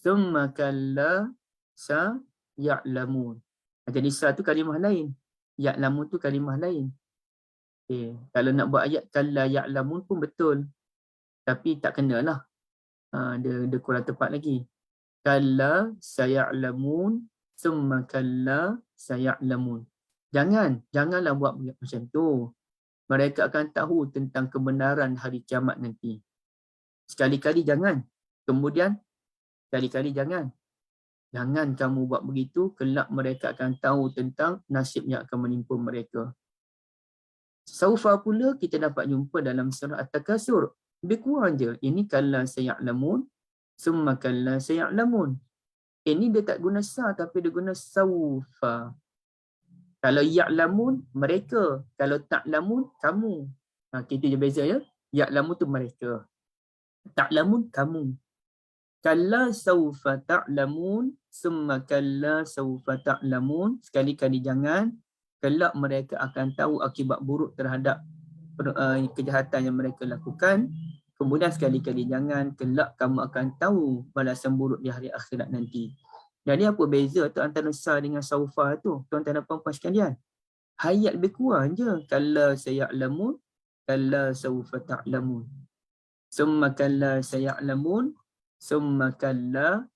[SPEAKER 1] Thumma kalla saya'lamun. Jadi sa tu kalimah lain. Ya'lamun tu kalimah lain. Okay. Kalau nak buat ayat kalla ya'lamun pun betul. Tapi tak kenalah. Dia kurang tepat lagi. Kalla saya'lamun. Thumma kalla saya'lamun. Janganlah buat macam tu. Mereka akan tahu tentang kebenaran hari kiamat nanti. Sekali-kali jangan. Kemudian, sekali-kali jangan. Jangan kamu buat begitu, kelak mereka akan tahu tentang nasib yang akan menimpa mereka. Saufa pula kita dapat jumpa dalam surah At-Takasur. Lebih kurang je. Ini kalla saya'lamun, summa kalla saya'lamun. Ini dia tak guna sa tapi dia guna saufa. Kalau ya'lamun, mereka. Kalau ta'lamun, kamu. Kita je beza ya. Ya'lamun tu mereka. Ta'lamun, kamu. Kalla saufa ta'lamun, summa kalla saufa ta'lamun. Sekali-kali jangan. Kelak mereka akan tahu akibat buruk terhadap kejahatan yang mereka lakukan. Kemudian sekali-kali jangan. Kelak kamu akan tahu balasan buruk di hari akhirat nanti. Jadi apa beza tu antara sa dengan saufa tu? Tuan-tuan dan puan-puan sekalian. Hayat lebih kurang je. Kalla saya'lamun, kalla saufa ta'lamun. Summa kalla saya'lamun, summa kalla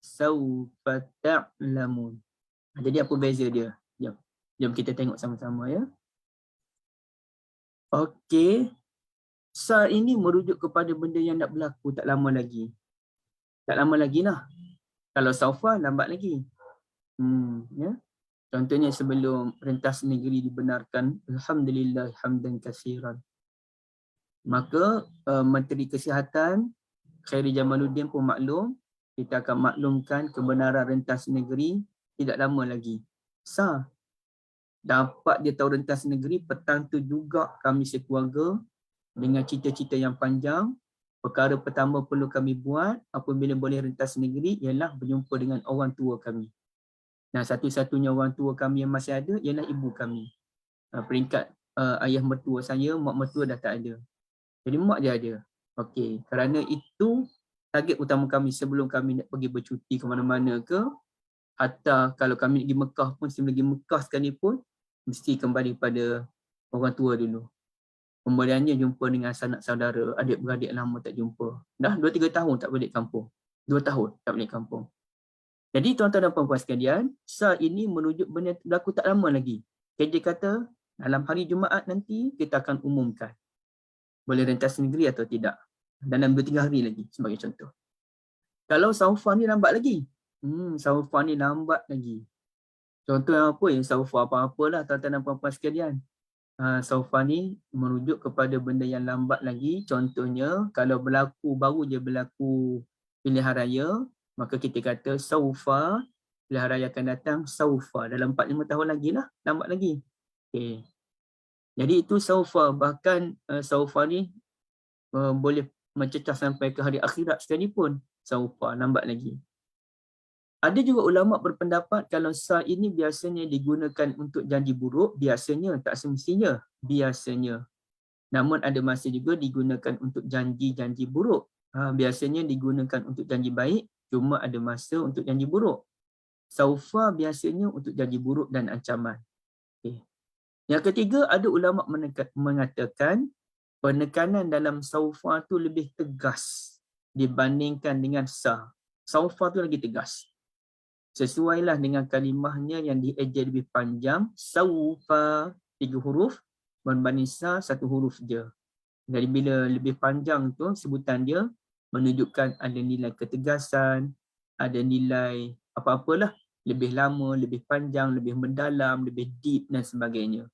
[SPEAKER 1] saufa ta'lamun. Jadi apa beza dia? Jom kita tengok sama-sama ya. Okey. Sa ini merujuk kepada benda yang nak berlaku tak lama lagi. Tak lama lagi lah. Kalau saufa lambat lagi. Ya. Contohnya sebelum rentas negeri dibenarkan, alhamdulillah hamdan katsiran. Maka Menteri Kesihatan Khairi Jamaluddin pun maklum, kita akan maklumkan kebenaran rentas negeri tidak lama lagi. Sa dapat dia tahu rentas negeri, petang tu juga kami sekeluarga dengan cita-cita yang panjang. Perkara pertama perlu kami buat apabila boleh rentas negeri ialah berjumpa dengan orang tua kami. Dan satu-satunya orang tua kami yang masih ada ialah ibu kami. Peringkat ayah mertua saya, mak mertua dah tak ada. Jadi mak dia ada. Okey, kerana itu target utama kami sebelum kami nak pergi bercuti ke mana-mana ke, hatta kalau kami nak pergi Mekah pun, sebelum pergi Mekah sekalipun, mesti kembali pada orang tua dulu. Kemudiannya jumpa dengan sanak saudara, adik-beradik lama tak jumpa. Dah 2-3 tahun tak balik kampung. 2 tahun tak balik kampung. Jadi tuan-tuan dan puan-puan sekalian, SAR ini menunjuk benda berlaku tak lama lagi. KJ kata, dalam hari Jumaat nanti kita akan umumkan boleh rentas negeri atau tidak. Dalam 2-3 hari lagi sebagai contoh. Kalau Saufa ni lambat lagi. Saufa ni lambat lagi. Contoh yang apa yang Saufa apa-apalah tuan-tuan dan puan-puan sekalian. Saufa ni merujuk kepada benda yang lambat lagi. Contohnya kalau baru je berlaku pilihan raya, maka kita kata Saufa, pilihan raya akan datang Saufa dalam 4-5 tahun lagi lah, lambat lagi. Okay. Jadi itu Saufa, bahkan Saufa ni boleh mencecah sampai ke hari akhirat sekalipun. Saufa, lambat lagi. Ada juga ulama berpendapat kalau SAR ini biasanya digunakan untuk janji buruk, biasanya, tak semestinya, biasanya. Namun ada masa juga digunakan untuk janji-janji buruk. Biasanya digunakan untuk janji baik, cuma ada masa untuk janji buruk. Saufa biasanya untuk janji buruk dan ancaman. Okay. Yang ketiga, ada ulama mengatakan penekanan dalam saufa tu lebih tegas dibandingkan dengan SAR. Saufa tu lagi tegas. Sesuailah dengan kalimahnya yang dieja lebih panjang, saufa 3 huruf berbanding SAR 1 huruf je. Jadi bila lebih panjang tu sebutan dia menunjukkan ada nilai ketegasan, ada nilai apa-apalah, lebih lama, lebih panjang, lebih mendalam, lebih deep dan sebagainya.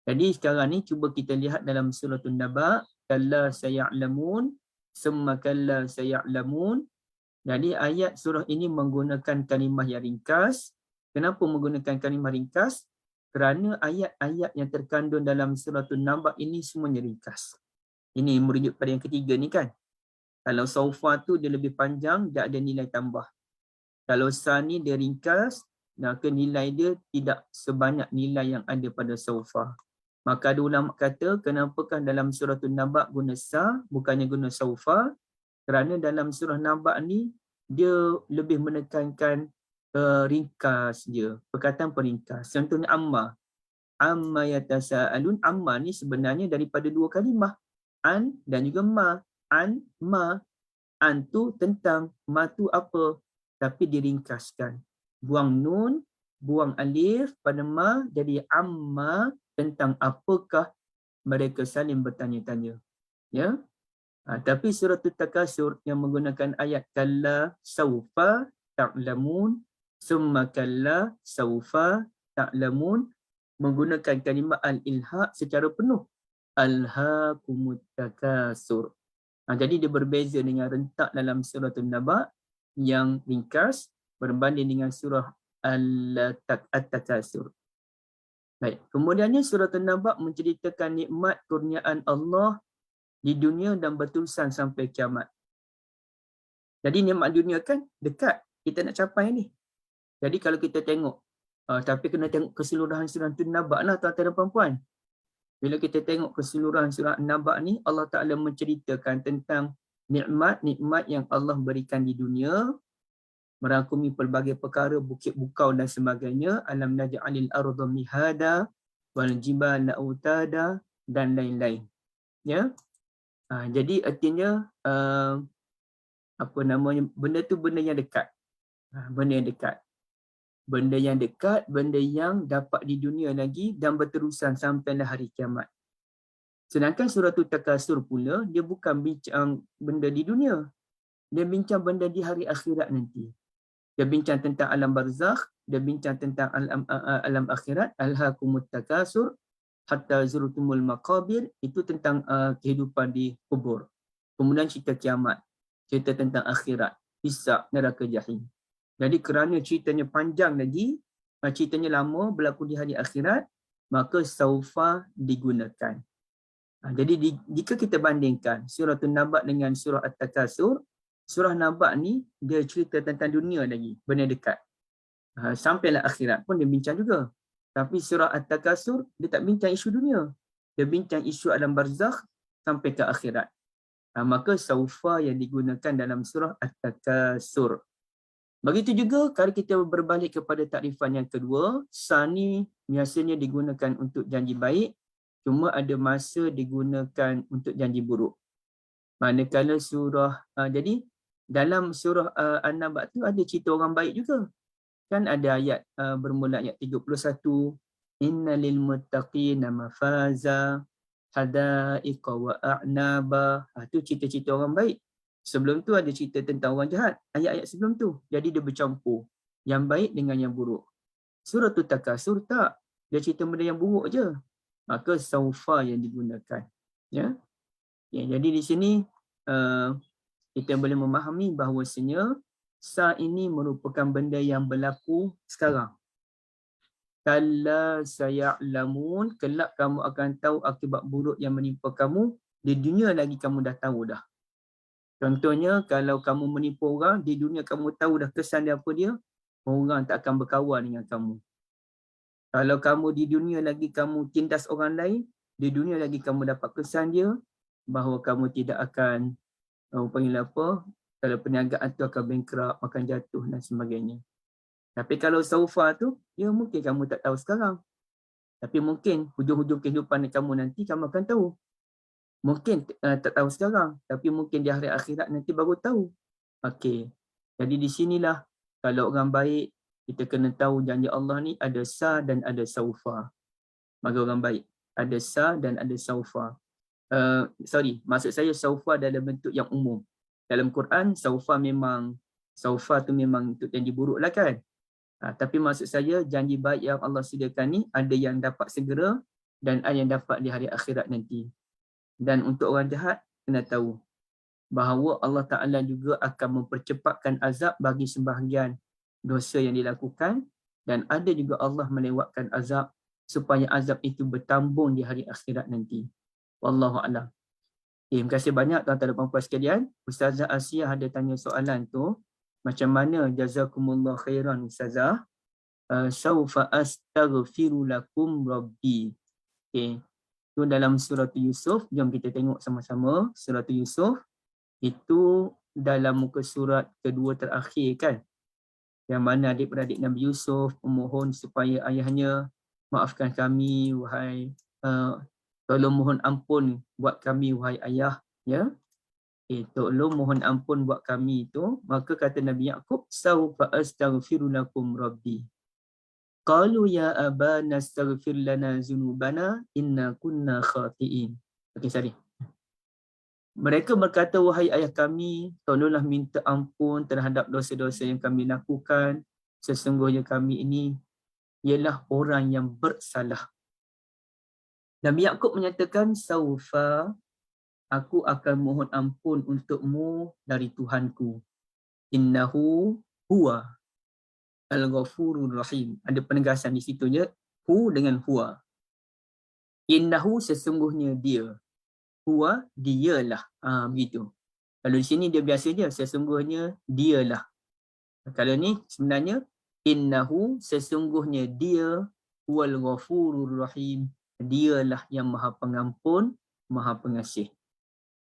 [SPEAKER 1] Jadi sekarang ni cuba kita lihat dalam surah An-Naba, kalla saya'lamun, summa kalla saya'lamun. Jadi ayat surah ini menggunakan kalimah yang ringkas. Kenapa menggunakan kalimah ringkas? Kerana ayat-ayat yang terkandung dalam surah An-Naba ini semuanya ringkas. Ini merujuk pada yang ketiga ni kan. Kalau saufa tu dia lebih panjang, dia ada nilai tambah. Kalau sa ni dia ringkas, maka nilai dia tidak sebanyak nilai yang ada pada saufa. Maka ada ulama kata, kenapakah dalam surah An-Naba guna sa, bukannya guna saufa? Kerana dalam surah Naba ni, dia lebih menekankan ringkas dia, perkataan peringkas. Contohnya amma. Amma yatasa'alun, amma ni sebenarnya daripada 2 kalimah. An dan juga ma. An, ma. An tu tentang, ma tu apa? Tapi diringkaskan. Buang nun, buang alif pada ma, jadi amma, tentang apakah mereka saling bertanya-tanya. Ya. Tapi surah At-Takasur yang menggunakan ayat kalla saufa ta'lamun, summa kalla saufa ta'lamun, menggunakan kalimah al-ilha secara penuh. Alhaakumut takasur. Jadi dia berbeza dengan rentak dalam surah An-Naba yang ringkas berbanding dengan surah At-Takasur. Baik. Kemudiannya surah An-Naba menceritakan nikmat kurniaan Allah di dunia dan berterusan sampai kiamat. Jadi nikmat dunia kan dekat, kita nak capai ni. Jadi kalau kita tengok, tapi kena tengok keseluruhan surah An-Naba lah tuan-tuan dan puan-puan. Bila kita tengok keseluruhan surah An-Naba ni, Allah Ta'ala menceritakan tentang nikmat-nikmat yang Allah berikan di dunia, merangkumi pelbagai perkara, bukit bukau dan sebagainya, alam naj'alil arda mihada wal jibala autada dan lain-lain. Ya. Jadi artinya apa namanya, benda tu benda yang dekat. Benda yang dekat. Benda yang dekat, benda yang dapat di dunia lagi dan berterusan sampailah hari kiamat. Sedangkan surah At-Takasur pula, dia bukan bincang benda di dunia. Dia bincang benda di hari akhirat nanti. Dia bincang tentang alam barzakh, dia bincang tentang alam akhirat, alhaakumut takasur hatta zurtumul maqabir, itu tentang kehidupan di kubur. Kemudian cerita kiamat, cerita tentang akhirat, hisab, neraka jahim. Jadi kerana ceritanya panjang lagi, ceritanya lama, berlaku di hari akhirat, maka saufa digunakan. Jadi jika kita bandingkan surah An-Naba dengan surah At-Takasur, surah Naba ni dia cerita tentang dunia lagi, benda dekat. Sampailah akhirat pun dia bincang juga. Tapi surah At-Takasur dia tak bincang isu dunia. Dia bincang isu alam barzakh sampai ke akhirat. Maka saufa yang digunakan dalam surah At-Takasur. Begitu juga kalau kita berbalik kepada takrifan yang kedua, sa ni biasanya digunakan untuk janji baik, cuma ada masa digunakan untuk janji buruk. Manakala jadi dalam surah An-Naba tu ada cerita orang baik juga. Kan ada ayat bermula ayat 31, innalil muttaqina mafaza hadaiqa wa a'naba. Itu cerita-cerita orang baik. Sebelum tu ada cerita tentang orang jahat. Ayat-ayat sebelum tu. Jadi dia bercampur. Yang baik dengan yang buruk. Surah Takasur tak. Dia cerita benda yang buruk je. Maka saufa yang digunakan. Ya. Jadi di sini kita boleh memahami bahawasanya sa ini merupakan benda yang berlaku sekarang. Kalla saya'lamun, kelak kamu akan tahu akibat buruk yang menimpa kamu. Di dunia lagi kamu dah tahu dah. Contohnya, kalau kamu menipu orang, di dunia kamu tahu dah kesan dia apa dia, orang tak akan berkawan dengan kamu. Kalau kamu di dunia lagi kamu tindas orang lain, di dunia lagi kamu dapat kesan dia, bahawa kamu tidak akan, panggil apa, kalau perniagaan tu akan bankrupt, akan jatuh dan sebagainya. Tapi kalau saufa tu, ya mungkin kamu tak tahu sekarang. Tapi mungkin hujung-hujung kehidupan kamu nanti kamu akan tahu. Mungkin tak tahu sekarang, tapi mungkin di hari akhirat nanti baru tahu. Okey. Jadi di sinilah kalau orang baik, kita kena tahu janji Allah ni ada sa dan ada saufa. Bagi orang baik, ada sa dan ada saufa. Maksud saya saufa dalam bentuk yang umum. Dalam Quran, saufa tu memang untuk janji buruk lah kan. Tapi maksud saya janji baik yang Allah sediakan ni ada yang dapat segera dan ada yang dapat di hari akhirat nanti. Dan untuk orang jahat kena tahu bahawa Allah Ta'ala juga akan mempercepatkan azab bagi sebahagian dosa yang dilakukan, dan ada juga Allah melewatkan azab supaya azab itu bertambung di hari akhirat nanti. Wallahu a'lam. Terima kasih banyak tuan-tuan dan puan-puan sekalian. Ustazah Asiah ada tanya soalan tu, macam mana jazakumullah khairan ustazah, saufa astaghfiru lakum rabbi. Okey. Itu dalam surah Yusuf. Jom kita tengok sama-sama surah Yusuf. Itu dalam muka surat kedua terakhir kan. Yang mana adik-beradik Nabi Yusuf memohon supaya ayahnya maafkan kami wahai, tolong mohon ampun buat kami wahai ayah, ya. Tolong mohon ampun buat kami itu. Maka kata Nabi Yaqub, saufa astaghfiru lakum rabbi. Qalu ya abana astaghfir lana zunubana inna kunna khati'in. Okey, sorry. Mereka berkata, wahai ayah kami, tolonglah minta ampun terhadap dosa-dosa yang kami lakukan. Sesungguhnya kami ini ialah orang yang bersalah. Nabi Yaqub menyatakan, saufa, aku akan mohon ampun untukmu dari Tuhanku. Innahu huwa al-ghafurur rahim. Ada penegasan di situ je. Hu dengan huwa. Innahu sesungguhnya dia. Huwa dialah. Begitu. Kalau di sini dia biasa je. Sesungguhnya dialah. Kalau ni sebenarnya innahu sesungguhnya dia huwal ghafurur rahim. Dialah yang maha pengampun, maha pengasih.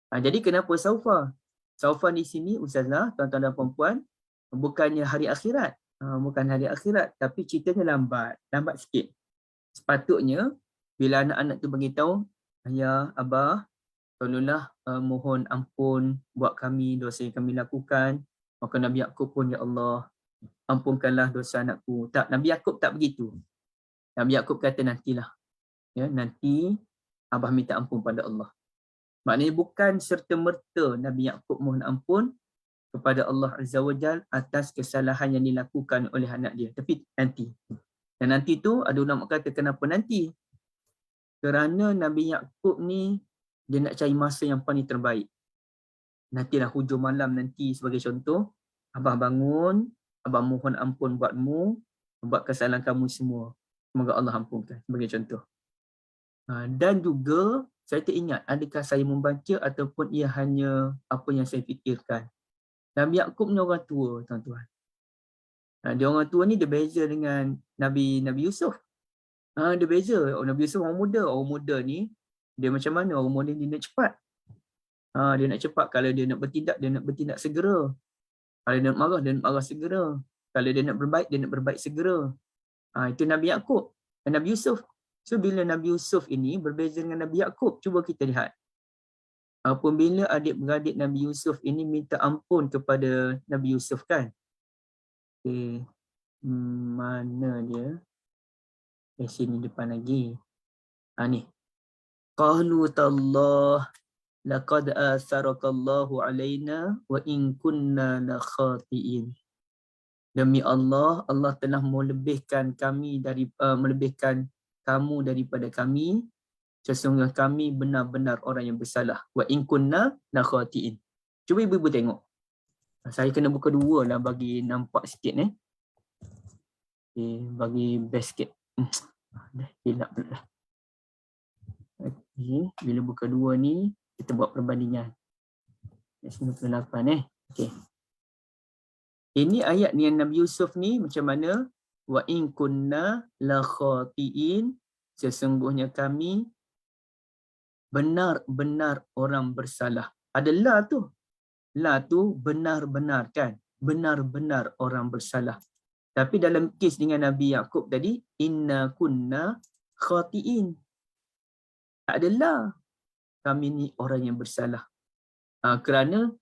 [SPEAKER 1] Jadi kenapa saufa? Saufa di sini ustazah, tuan-tuan dan puan-puan, bukannya hari akhirat. Bukan hari akhirat, tapi ceritanya lambat sikit. Sepatutnya bila anak-anak tu beritahu, ayah, abah, tolonglah mohon ampun buat kami dosa yang kami lakukan. Maka Nabi Yaqub pun, ya Allah, ampunkanlah dosa anakku. Tak, Nabi Yaqub tak begitu. Nabi Yaqub kata nantilah. Ya, nanti abah minta ampun pada Allah. Maknanya bukan serta-merta Nabi Yaqub mohon ampun kepada Allah Azza wa Jal atas kesalahan yang dilakukan oleh anak dia. Tapi nanti. Dan nanti tu ada ulama kata kenapa nanti? Kerana Nabi Yaqub ni dia nak cari masa yang paling terbaik. Nantilah hujung malam nanti sebagai contoh, abah bangun, abah mohon ampun buatmu, buat kesalahan kamu semua. Semoga Allah ampunkan sebagai contoh. Dan juga saya teringat, adakah saya membaca ataupun ia hanya apa yang saya fikirkan. Nabi Yaqub ni orang tua, tuan-tuan. Dia orang tua ni dia beza dengan Nabi Yusuf. Dia beza. Nabi Yusuf orang muda. Orang muda ni dia macam mana? Orang muda ni dia cepat. Dia nak cepat. Kalau dia nak bertindak segera. Kalau dia nak marah, dia nak marah segera. Kalau dia nak berbaik segera. Itu Nabi Yaqub dan Nabi Yusuf. So bila Nabi Yusuf ini berbeza dengan Nabi Yaqub, cuba kita lihat. Apabila adik-beradik Nabi Yusuf ini minta ampun kepada Nabi Yusuf kan. Okay. Mana dia? Sini depan lagi. Ni. Qalu tallah laqad asarakallahu alaina wa in kunna la khati'in. Demi Allah, Allah telah melebihkan kamu daripada kami. Sesungguhnya kami benar-benar orang yang bersalah. Wa in kunna la khati'in. Cuba ibu-ibu tengok. Saya kena buka dua lah bagi nampak sikit ni. Okay, bagi best sikit. Dah hilap pula. Okay, bila buka dua ni, kita buat perbandingan. 98 Okay. Ini ayat ni yang Nabi Yusuf ni macam mana? Wa in kunna la khati'in. Sesungguhnya kami benar-benar orang bersalah. Ada la tu. La tu benar-benar kan? Benar-benar orang bersalah. Tapi dalam kes dengan Nabi Yaqub tadi, inna kunna khati'in. Tak ada la. Kami ni orang yang bersalah. Kerana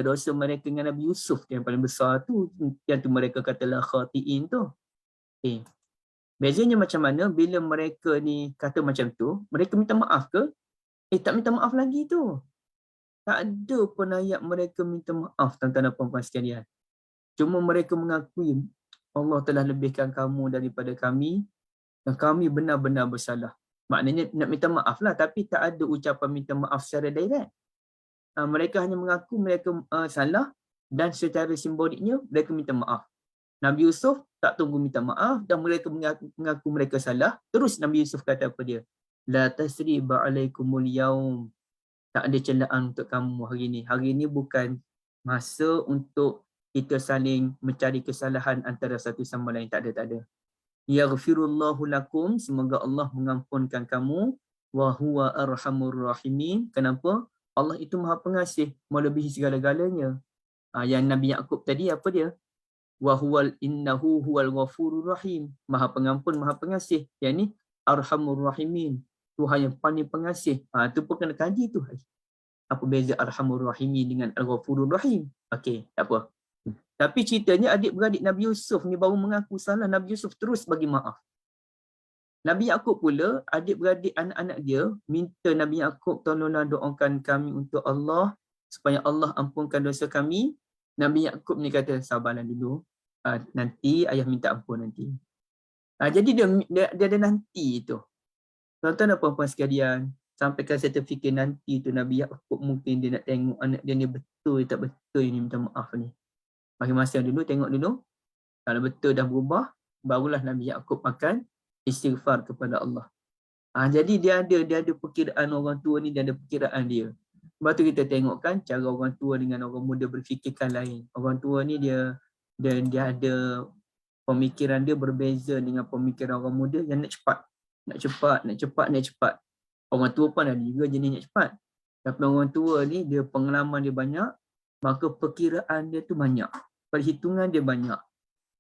[SPEAKER 1] dosa mereka dengan Nabi Yusuf yang paling besar tu, yang tu mereka katalah khati'in tu. Okay. Bezanya macam mana bila mereka ni kata macam tu, mereka minta maaf ke? Tak minta maaf lagi tu. Tak ada pun ayat mereka minta maaf, tuan-tuan dan puan-puan sekalian. Cuma mereka mengakui Allah telah lebihkan kamu daripada kami dan kami benar-benar bersalah. Maknanya nak minta maaf lah, tapi tak ada ucapan minta maaf secara direct. Mereka hanya mengaku mereka salah dan secara simboliknya mereka minta maaf. Nabi Yusuf tak tunggu minta maaf dan mereka mengaku mereka salah. Terus Nabi Yusuf kata apa dia? La tasriba alaikumul yaum. Tak ada celaan untuk kamu hari ini. Hari ini bukan masa untuk kita saling mencari kesalahan antara satu sama lain. Tak ada. Yaghfirullahu lakum. Semoga Allah mengampunkan kamu. Wa huwa arhamur rahimin. Kenapa? Allah itu maha pengasih, melebihi segala-galanya. Yang Nabi Yaqub tadi apa dia? Wa huwal innahu huwal ghafurur rahim. Maha pengampun, maha pengasih. Yang ni arhamur rahimin. Tuhan yang paling pengasih. Tu pun kena kaji tu. Apa beza arhamur rahimin dengan al-ghafurur rahim? Okey, tak apa. Tapi ceritanya adik-beradik Nabi Yusuf ni baru mengaku salah, Nabi Yusuf terus bagi maaf. Nabi Yaqub pula, adik-beradik anak-anak dia minta Nabi Yaqub tolonglah doakan kami untuk Allah supaya Allah ampunkan dosa kami. Nabi Yaqub ni kata sabarlah dulu. Nanti ayah minta ampun nanti. Jadi dia ada nanti tu. Tuan-tuan dan puan-puan sekalian, sampaikan saya terfikir nanti tu Nabi Yaqub mungkin dia nak tengok anak dia ni betul tak betul ni minta maaf ni. Bagi masa dulu, tengok dulu. Kalau betul dah berubah, barulah Nabi Yaqub akan istighfar kepada Allah. Jadi dia ada perkiraan orang tua ni, dia ada perkiraan dia. Sebab tu kita tengok kan cara orang tua dengan orang muda berfikirkan lain. Orang tua ni dia ada pemikiran dia berbeza dengan pemikiran orang muda yang nak cepat. Orang tua pun ada juga jenis nak cepat. Tapi orang tua ni dia pengalaman dia banyak, maka perkiraan dia tu banyak. Perhitungan dia banyak.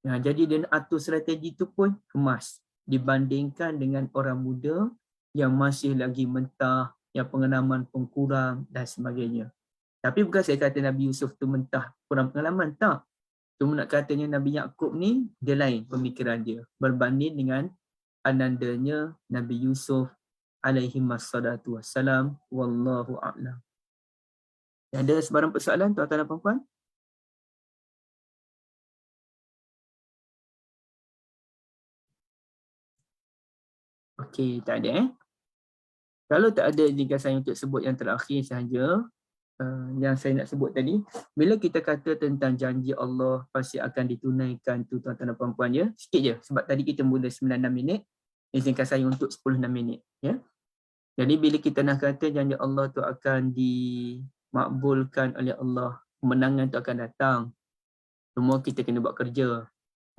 [SPEAKER 1] Jadi dia nak atur strategi tu pun kemas. Dibandingkan dengan orang muda yang masih lagi mentah, yang pengalaman pun kurang dan sebagainya. Tapi bukan saya kata Nabi Yusuf tu mentah, kurang pengalaman, tak. Cuma nak katanya Nabi Yaqub ni, dia lain pemikiran dia. Berbanding dengan anandanya Nabi Yusuf alaihi wassalatu wassalam. Wallahu a'lam. Ada sebarang persoalan tuan-tuan dan puan-puan? Okey, tak ada Kalau tak ada, jika saya untuk sebut yang terakhir sahaja, yang saya nak sebut tadi, bila kita kata tentang janji Allah pasti akan ditunaikan tu tuan-tuan dan puan-puan ya, sikit je sebab tadi kita mula 96 minit, izinkan saya untuk 10 minit ya. Jadi bila kita nak kata janji Allah tu akan dimakbulkan oleh Allah, kemenangan tu akan datang, semua kita kena buat kerja.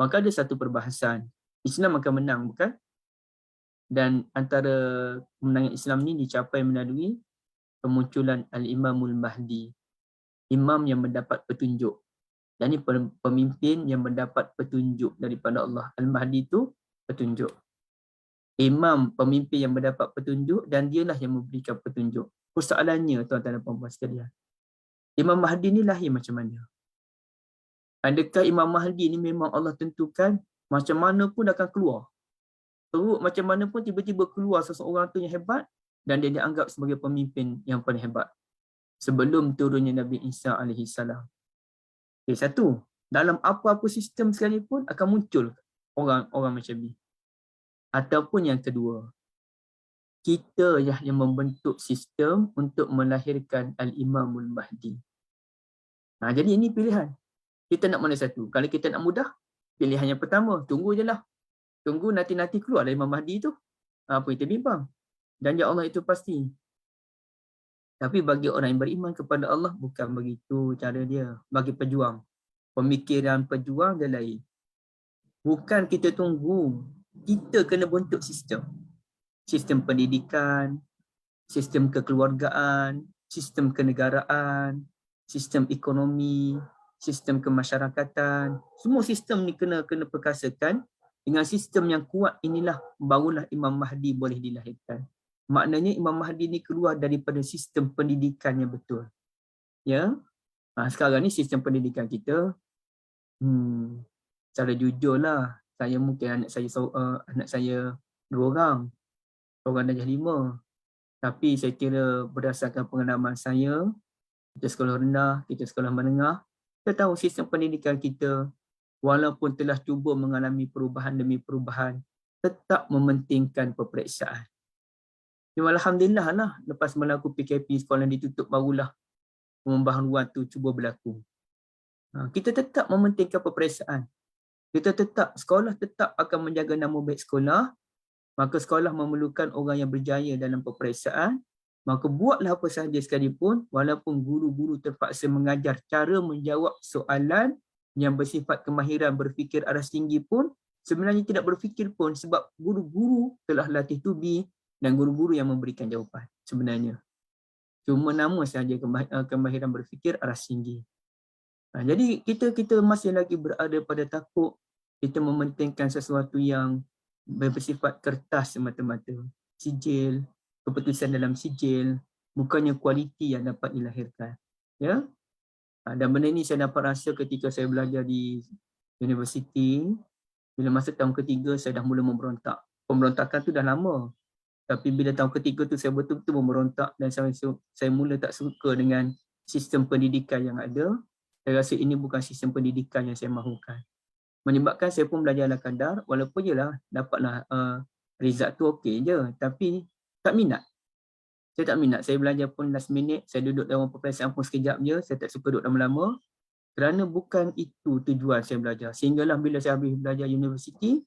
[SPEAKER 1] Maka ada satu perbahasan, Islam akan menang bukan? Dan antara kemenangan Islam ni dicapai melalui kemunculan Al-Imamul Mahdi, imam yang mendapat petunjuk. Dan ini pemimpin yang mendapat petunjuk daripada Allah. Al-Mahdi itu petunjuk. Imam, pemimpin yang mendapat petunjuk dan dialah yang memberikan petunjuk. Persoalannya tuan-tuan dan puan-puan sekalian, Imam Mahdi ni lahir macam mana? Adakah Imam Mahdi ni memang Allah tentukan macam mana pun akan keluar? Teruk macam mana pun tiba-tiba keluar seseorang tu yang hebat dan dia dianggap sebagai pemimpin yang paling hebat sebelum turunnya Nabi Isa AS. Okay, satu, dalam apa-apa sistem sekalipun akan muncul orang-orang macam ni. Ataupun yang kedua, kita yang membentuk sistem untuk melahirkan Al-Imamul Mahdi. Jadi ini pilihan. Kita nak mana satu? Kalau kita nak mudah, pilihan yang pertama, tunggu je lah. Tunggu nanti keluar lah Imam Mahdi tu. Apa kita bimbang? Dan ya Allah itu pasti. Tapi bagi orang yang beriman kepada Allah, bukan begitu cara dia. Bagi pejuang, pemikiran pejuang dia lain. Bukan kita tunggu, kita kena bentuk sistem. Sistem pendidikan, sistem kekeluargaan, sistem kenegaraan, sistem ekonomi, sistem kemasyarakatan. Semua sistem ni kena perkasakan. Dengan sistem yang kuat inilah barulah Imam Mahdi boleh dilahirkan. Maknanya Imam Mahdi ni keluar daripada sistem pendidikan yang betul. Ya. Sekarang ni sistem pendidikan kita, secara jujurlah, saya mungkin anak saya 2 orang. Orang darjah 5. Tapi saya kira berdasarkan pengalaman saya, kita sekolah rendah, kita sekolah menengah, kita tahu sistem pendidikan kita walaupun telah cuba mengalami perubahan demi perubahan, tetap mementingkan peperiksaan. Alhamdulillah lah, lepas berlaku PKP, sekolah ditutup, barulah pembaharuan tu cuba berlaku. Kita tetap mementingkan peperiksaan. Sekolah tetap akan menjaga nama baik sekolah. Maka sekolah memerlukan orang yang berjaya dalam peperiksaan. Maka buatlah apa sahaja sekalipun, walaupun guru-guru terpaksa mengajar cara menjawab soalan yang bersifat kemahiran berfikir aras tinggi pun, sebenarnya tidak berfikir pun sebab guru-guru telah latih tubi dan guru-guru yang memberikan jawapan sebenarnya. Cuma nama sahaja kemahiran berfikir aras tinggi. Jadi kita masih lagi berada pada takut kita mementingkan sesuatu yang bersifat kertas semata-mata. Sijil, keputusan dalam sijil, bukannya kualiti yang dapat dilahirkan. Ya. Dan benda ini saya dapat rasa ketika saya belajar di universiti. Bila masa tahun ketiga saya dah mula memberontak. Pemberontakan tu dah lama. Tapi bila tahun ketiga tu saya betul-betul memberontak dan saya mula tak suka dengan sistem pendidikan yang ada. Saya rasa ini bukan sistem pendidikan yang saya mahukan. Menyebabkan saya pun belajar ala kadar, walaupun jelah dapatlah result tu okey je, tapi tak minat. Saya tak minat. Saya belajar pun last minute, saya duduk dalam peperiksaan pun sekejap je, saya tak suka duduk lama-lama. Kerana bukan itu tujuan saya belajar. Sehinggalah bila saya habis belajar universiti,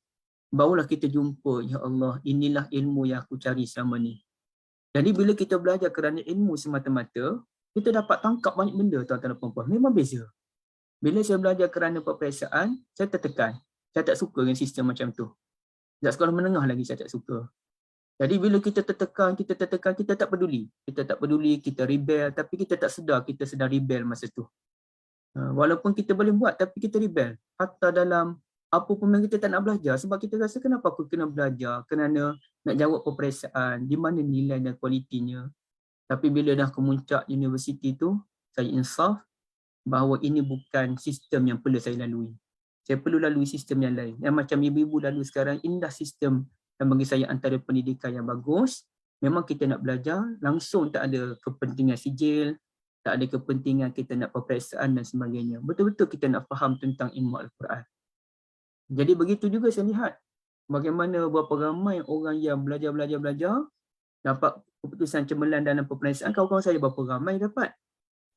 [SPEAKER 1] barulah kita jumpa, ya Allah, inilah ilmu yang aku cari selama ni. Jadi bila kita belajar kerana ilmu semata-mata, kita dapat tangkap banyak benda, tuan-tuan dan puan-puan. Memang beza. Bila saya belajar kerana peperiksaan, saya tertekan. Saya tak suka dengan sistem macam tu. Sejak sekolah menengah lagi saya tak suka. Jadi bila kita tertekan, kita tak peduli. Kita tak peduli, kita rebel, tapi kita tak sedar kita sedang rebel masa tu. Walaupun kita boleh buat, tapi kita rebel. Hatta dalam apa pun kita tak nak belajar. Sebab kita rasa kenapa aku kena belajar? Kerana nak jawab peperiksaan, di mana nilai dan kualitinya. Tapi bila dah kemuncak universiti tu, saya insaf bahawa ini bukan sistem yang perlu saya lalui. Saya perlu lalui sistem yang lain. Yang macam ibu-ibu lalu sekarang, inilah sistem yang bagi saya antara pendidikan yang bagus. Memang kita nak belajar, langsung tak ada kepentingan sijil, tak ada kepentingan kita nak peperiksaan dan sebagainya. Betul-betul kita nak faham tentang ilmu Al-Quran. Jadi begitu juga saya lihat bagaimana berapa ramai orang yang belajar, dapat keputusan cemerlang dalam peperiksaan. Kawan-kawan saya berapa ramai dapat.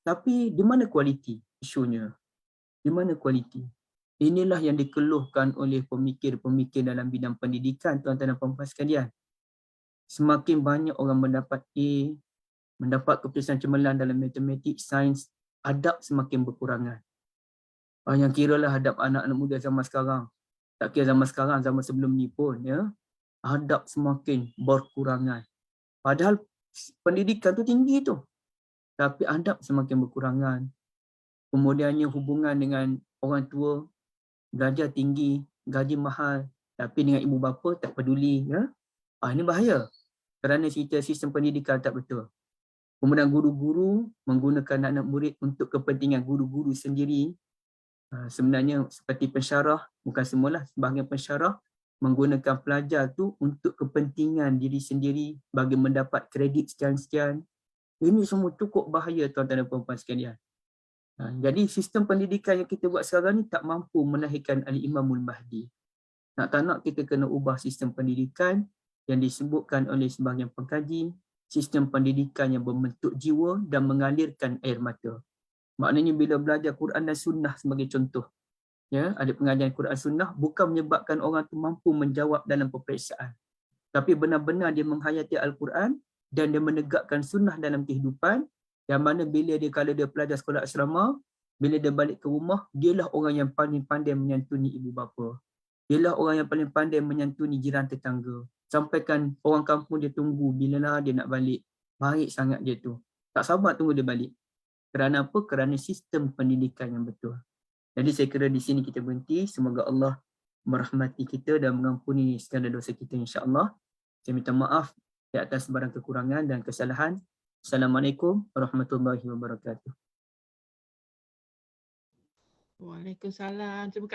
[SPEAKER 1] Tapi di mana kualiti isunya? Di mana kualiti? Inilah yang dikeluhkan oleh pemikir-pemikir dalam bidang pendidikan, tuan-tuan dan puan-puan sekalian. Semakin banyak orang mendapat A, mendapat keputusan cemerlang dalam matematik, sains, adab semakin berkurangan. Yang kiralah adab anak-anak muda zaman sekarang. Tak kira zaman sekarang, zaman sebelum ni pun, ya, adab semakin berkurangan. Padahal pendidikan tu tinggi tu, tapi adab semakin berkurangan. Kemudiannya hubungan dengan orang tua, belajar tinggi, gaji mahal, tapi dengan ibu bapa tak peduli. Ya? Ini bahaya kerana sistem pendidikan tak betul. Kemudian guru-guru menggunakan anak murid untuk kepentingan guru-guru sendiri. Sebenarnya seperti pensyarah, bukan semualah, sebahagian pensyarah menggunakan pelajar tu untuk kepentingan diri sendiri bagi mendapat kredit sekian-sekian. Ini semua cukup bahaya tuan-tuan dan puan-puan sekalian. Jadi sistem pendidikan yang kita buat sekarang ni tak mampu melahirkan Al-Imamul Mahdi. Nak tak nak kita kena ubah sistem pendidikan yang disebutkan oleh sebahagian pengkaji, sistem pendidikan yang berbentuk jiwa dan mengalirkan air mata. Maknanya bila belajar Quran dan Sunnah sebagai contoh, ya, ada pengajian Quran Sunnah bukan menyebabkan orang tu mampu menjawab dalam peperiksaan, tapi benar-benar dia menghayati Al-Quran dan dia menegakkan Sunnah dalam kehidupan, yang mana bila dia, kalau dia pelajar sekolah asrama, bila dia balik ke rumah, dialah orang yang paling pandai menyantuni ibu bapa. Dialah orang yang paling pandai menyantuni jiran tetangga. Sampaikan orang kampung dia tunggu bilalah dia nak balik. Baik sangat dia tu. Tak sabar tunggu dia balik. Kerana apa? Kerana sistem pendidikan yang betul. Jadi saya kira di sini kita berhenti. Semoga Allah merahmati kita dan mengampuni segala dosa kita, insya-Allah. Saya minta maaf di atas sebarang kekurangan dan kesalahan. Assalamualaikum warahmatullahi wabarakatuh.
[SPEAKER 2] Waalaikumsalam. Terima kasih.